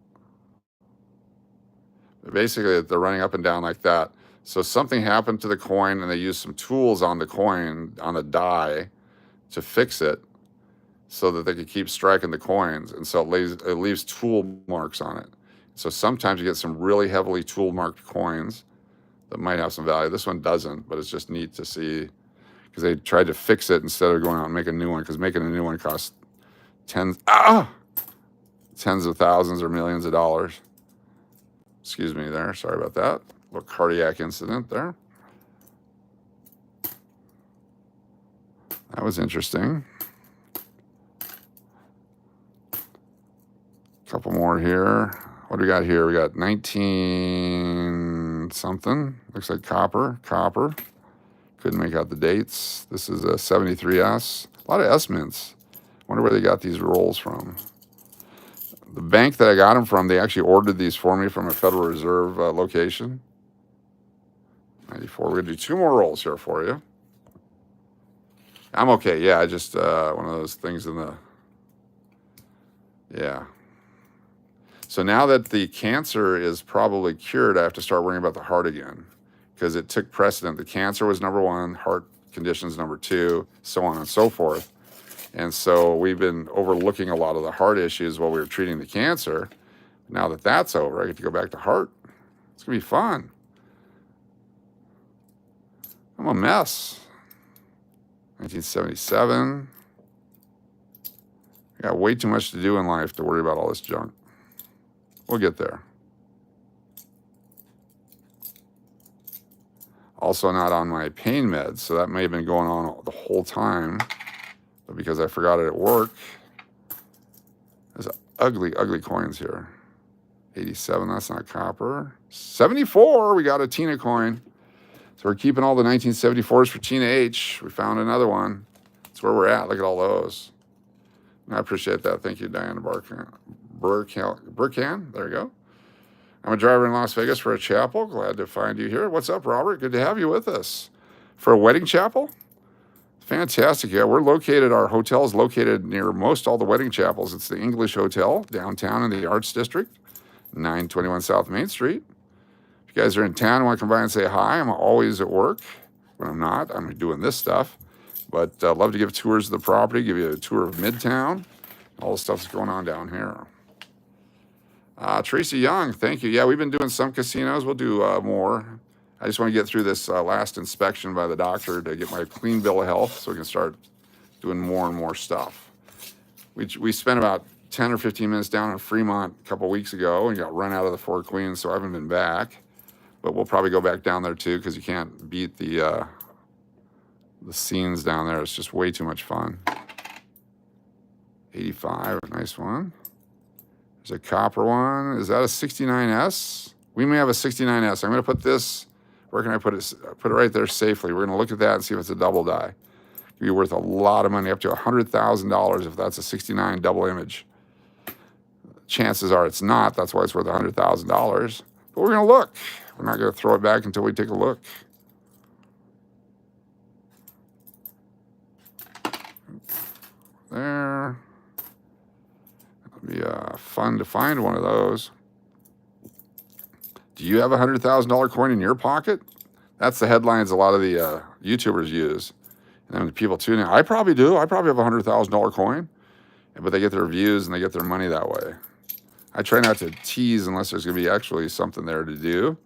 But basically, they're running up and down like that. So something happened to the coin, and they used some tools on the coin, on the die, to fix it so that they could keep striking the coins. And so it leaves tool marks on it. So sometimes you get some really heavily tool-marked coins that might have some value. This one doesn't, but it's just neat to see because they tried to fix it instead of going out and making a new one, because making a new one costs tens of thousands or millions of dollars. Excuse me there. Sorry about that. Little cardiac incident there. That was interesting. Couple more here. What do we got here? We got 19 something. Looks like copper. Couldn't make out the dates. This is a 73S. A lot of S mints. Wonder where they got these rolls from. The bank that I got them from, they actually ordered these for me from a Federal Reserve location. 94. We're going to do 2 more rolls here for you. I'm okay. Yeah, I just, one of those things in the, yeah. So now that the cancer is probably cured, I have to start worrying about the heart again, because it took precedent. The cancer was number 1, heart conditions number 2, so on and so forth. And so we've been overlooking a lot of the heart issues while we were treating the cancer. Now that that's over, I get to go back to heart. It's going to be fun. I'm a mess. 1977. I got way too much to do in life to worry about all this junk. We'll get there. Also not on my pain meds, so that may have been going on the whole time. But because I forgot it at work, there's ugly, ugly coins here. 87, that's not copper. 74, we got a Tina coin. So we're keeping all the 1974s for Tina H. We found another one. That's where we're at. Look at all those. I appreciate that. Thank you, Diane Burkan. There you go. I'm a driver in Las Vegas for a chapel. Glad to find you here. What's up, Robert? Good to have you with us. For a wedding chapel? Fantastic. Yeah, our hotel is located near most all the wedding chapels. It's the English Hotel downtown in the Arts District, 921 South Main Street. If you guys are in town and want to come by and say hi, I'm always at work. When I'm not, I'm doing this stuff. But I'd love to give tours of the property, give you a tour of Midtown, all the stuff that's going on down here. Tracy Young, thank you. Yeah, we've been doing some casinos. We'll do more. I just want to get through this last inspection by the doctor to get my clean bill of health so we can start doing more and more stuff. We spent about 10 or 15 minutes down in Fremont a couple weeks ago and got run out of the Four Queens, so I haven't been back. But we'll probably go back down there too because you can't beat the scenes down there. It's just way too much fun. 85, a nice one. There's a copper one. Is that a 69S? We may have a 69S. I'm going to put this, where can I put it? Put it right there safely. We're going to look at that and see if it's a double die. It could be worth a lot of money, up to $100,000 if that's a 69 double image. Chances are it's not. That's why it's worth $100,000. But we're going to look. We're not going to throw it back until we take a look. There. It'll be fun to find one of those. Do you have a $100,000 coin in your pocket? That's the headlines a lot of the YouTubers use. And then the people tune in. I probably do. I probably have a $100,000 coin. But they get their views and they get their money that way. I try not to tease unless there's going to be actually something there to do.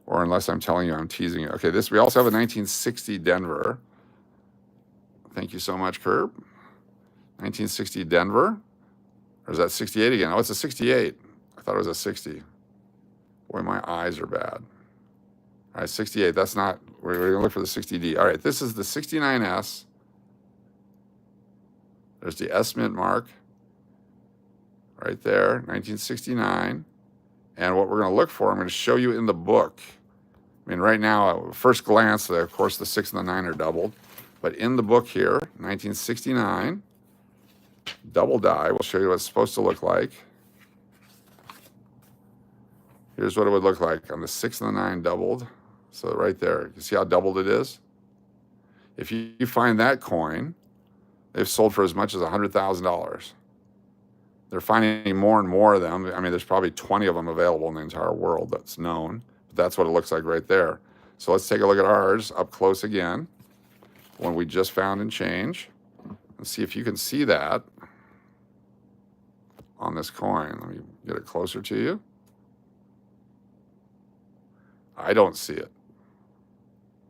Or unless I'm telling you I'm teasing you. Okay, we also have a 1960 Denver. Thank you so much, Curb. 1960 Denver. Or is that 68 again? Oh, it's a 68. I thought it was a 60. Boy, my eyes are bad. All right, 68. That's not, we're going to look for the 60D. All right, this is the 69S. There's the S mint mark. Right there, 1969. And what we're going to look for, I'm going to show you in the book. I mean, right now, at first glance, of course, the 6 and the 9 are doubled. But in the book here, 1969, double die. We'll show you what it's supposed to look like. Here's what it would look like on the 6 and the 9 doubled. So right there, you see how doubled it is? If you find that coin, they've sold for as much as $100,000. They're finding more and more of them. I mean, there's probably 20 of them available in the entire world that's known. But that's what it looks like right there. So let's take a look at ours up close again. One we just found in change. Let's see if you can see that on this coin. Let me get it closer to you. I don't see it.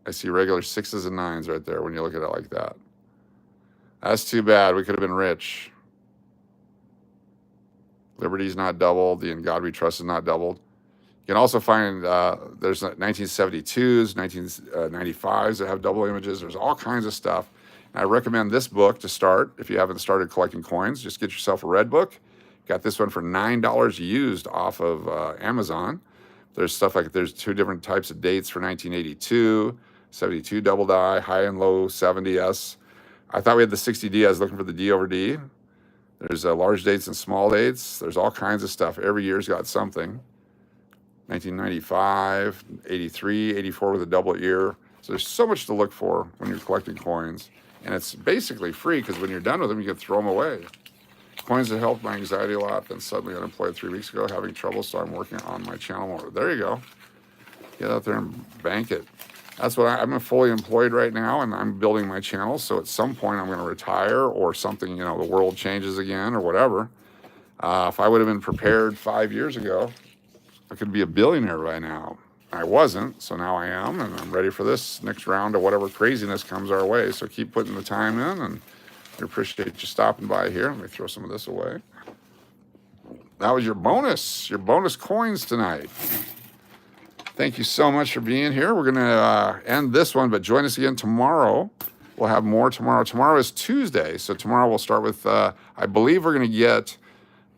I see regular 6s and 9s right there when you look at it like that. That's too bad. We could have been rich. Liberty's not doubled. The In God We Trust is not doubled. You can also find there's 1972s, 1995s that have double images. There's all kinds of stuff. And I recommend this book to start if you haven't started collecting coins. Just get yourself a red book. Got this one for $9 used off of Amazon. There's stuff like there's 2 different types of dates for 1982, 72 double die, high and low 70S. I thought we had the 60D. I was looking for the D over D. There's large dates and small dates. There's all kinds of stuff. Every year's got something. 1995, 83, 84 with a double ear. So there's so much to look for when you're collecting coins. And it's basically free because when you're done with them, you can throw them away. Coins that helped my anxiety a lot, then suddenly unemployed 3 weeks ago, having trouble, so I'm working on my channel more. There you go. Get out there and bank it. That's what I'm fully employed right now, and I'm building my channel. So at some point, I'm going to retire or something, the world changes again or whatever. If I would have been prepared 5 years ago, I could be a billionaire right now. I wasn't, so now I am, and I'm ready for this next round of whatever craziness comes our way. So keep putting the time in, and I appreciate you stopping by here. Let me throw some of this away. That was your bonus coins tonight. Thank you so much for being here. We're going to end this one, but join us again tomorrow. We'll have more tomorrow. Tomorrow is Tuesday, so tomorrow we'll start with, I believe we're going to get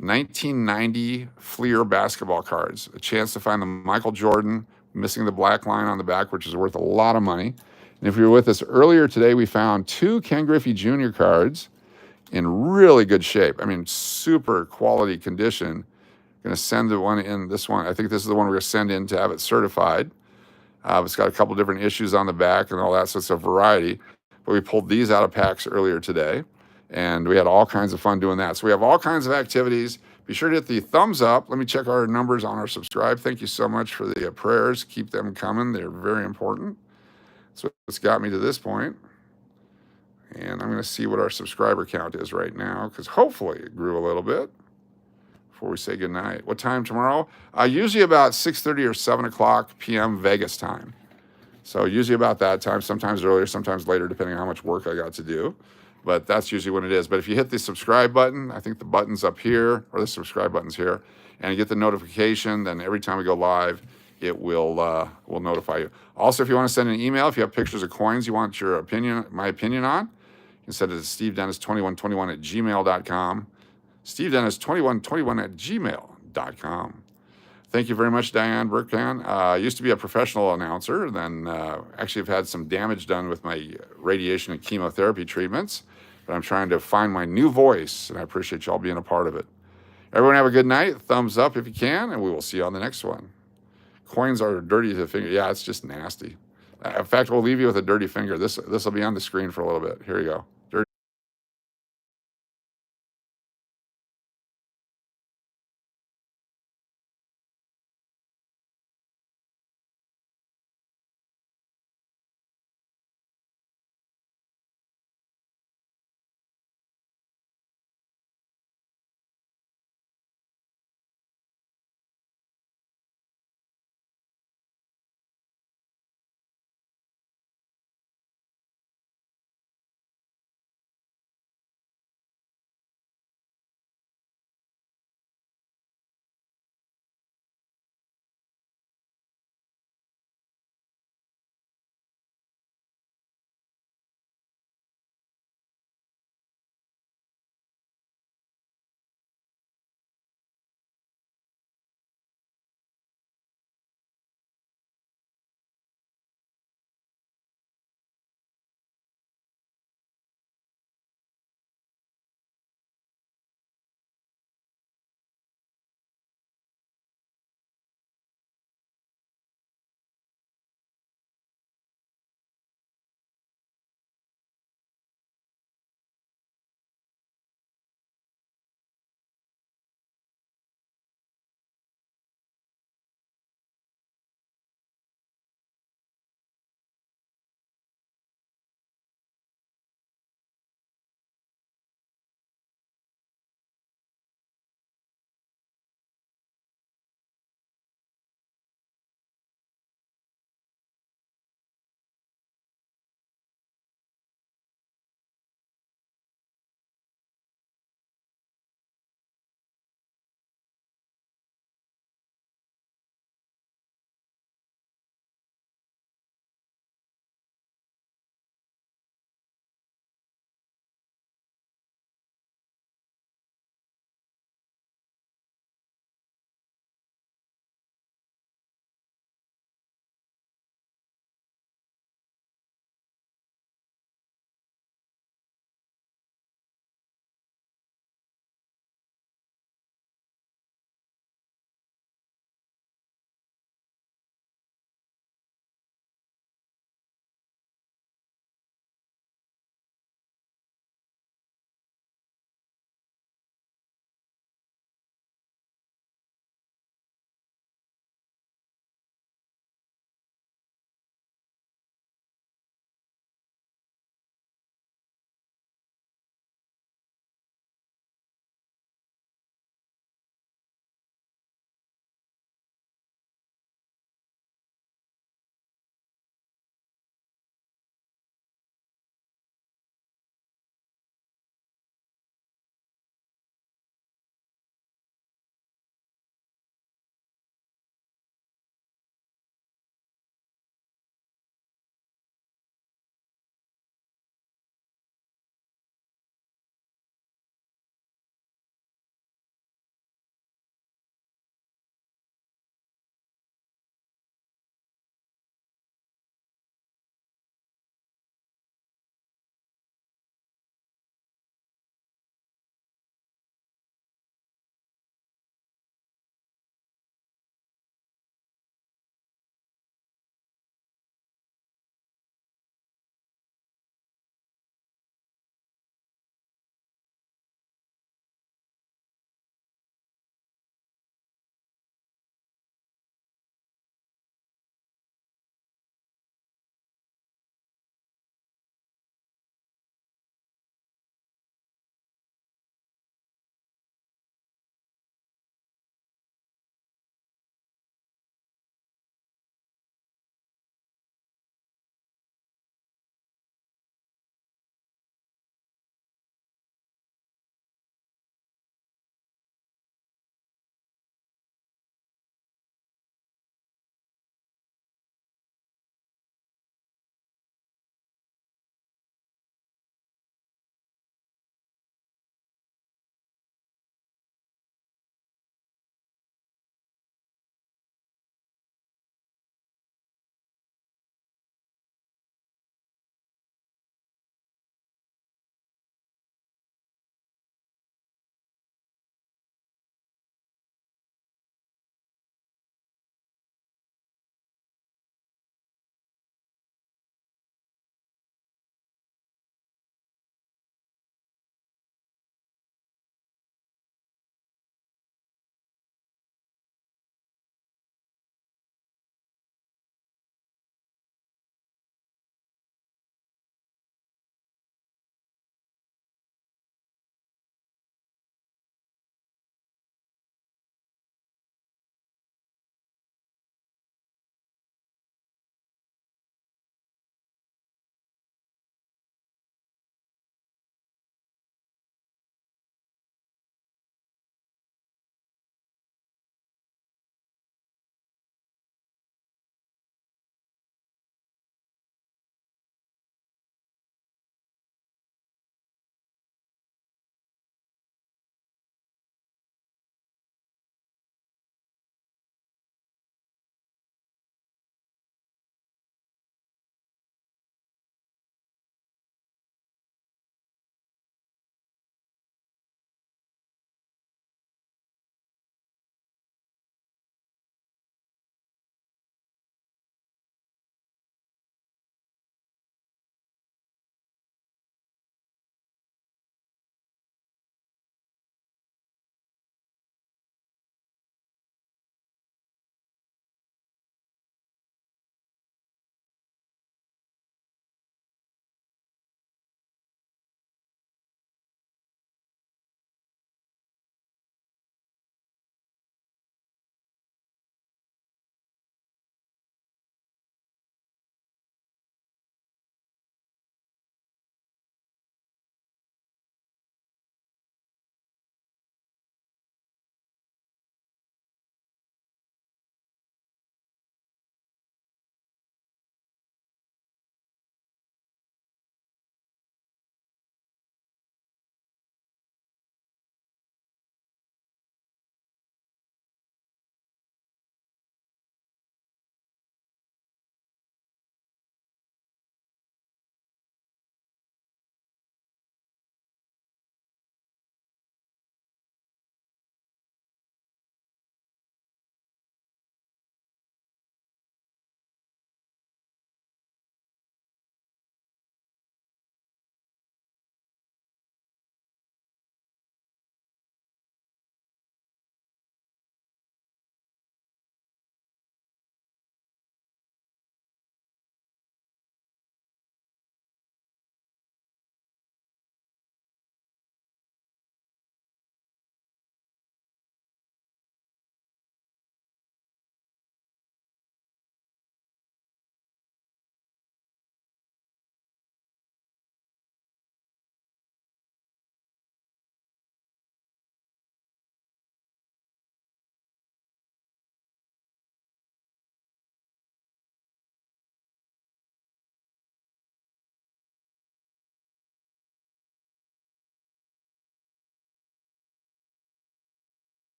1990 Fleer basketball cards. A chance to find the Michael Jordan, missing the black line on the back, which is worth a lot of money. And if you were with us earlier today, we found 2 Ken Griffey Jr. cards in really good shape. I mean, super quality condition. Going to send the one in, this one. I think this is the one we're going to send in to have it certified. It's got a couple different issues on the back and all that, so it's a variety. But we pulled these out of packs earlier today, and we had all kinds of fun doing that. So we have all kinds of activities. Be sure to hit the thumbs up. Let me check our numbers on our subscribe. Thank you so much for the prayers. Keep them coming. They're very important. So it's got me to this point. And I'm going to see what our subscriber count is right now, because hopefully it grew a little bit before we say goodnight. What time tomorrow? Usually about 6:30 or 7 o'clock p.m. Vegas time. So usually about that time, sometimes earlier, sometimes later, depending on how much work I got to do. But that's usually when it is. But if you hit the subscribe button, I think the button's up here, or the subscribe button's here, and you get the notification, then every time we go live, it will notify you. Also, if you want to send an email, if you have pictures of coins you want your opinion, my opinion on, you can send it to stevedennis2121@gmail.com. stevedennis2121@gmail.com. Thank you very much, Diane Burkhan. I used to be a professional announcer, and then actually have had some damage done with my radiation and chemotherapy treatments. But I'm trying to find my new voice, and I appreciate you all being a part of it. Everyone have a good night. Thumbs up if you can, and we will see you on the next one. Coins are dirty to the finger. Yeah, it's just nasty. In fact, we'll leave you with a dirty finger. This will be on the screen for a little bit. Here you go.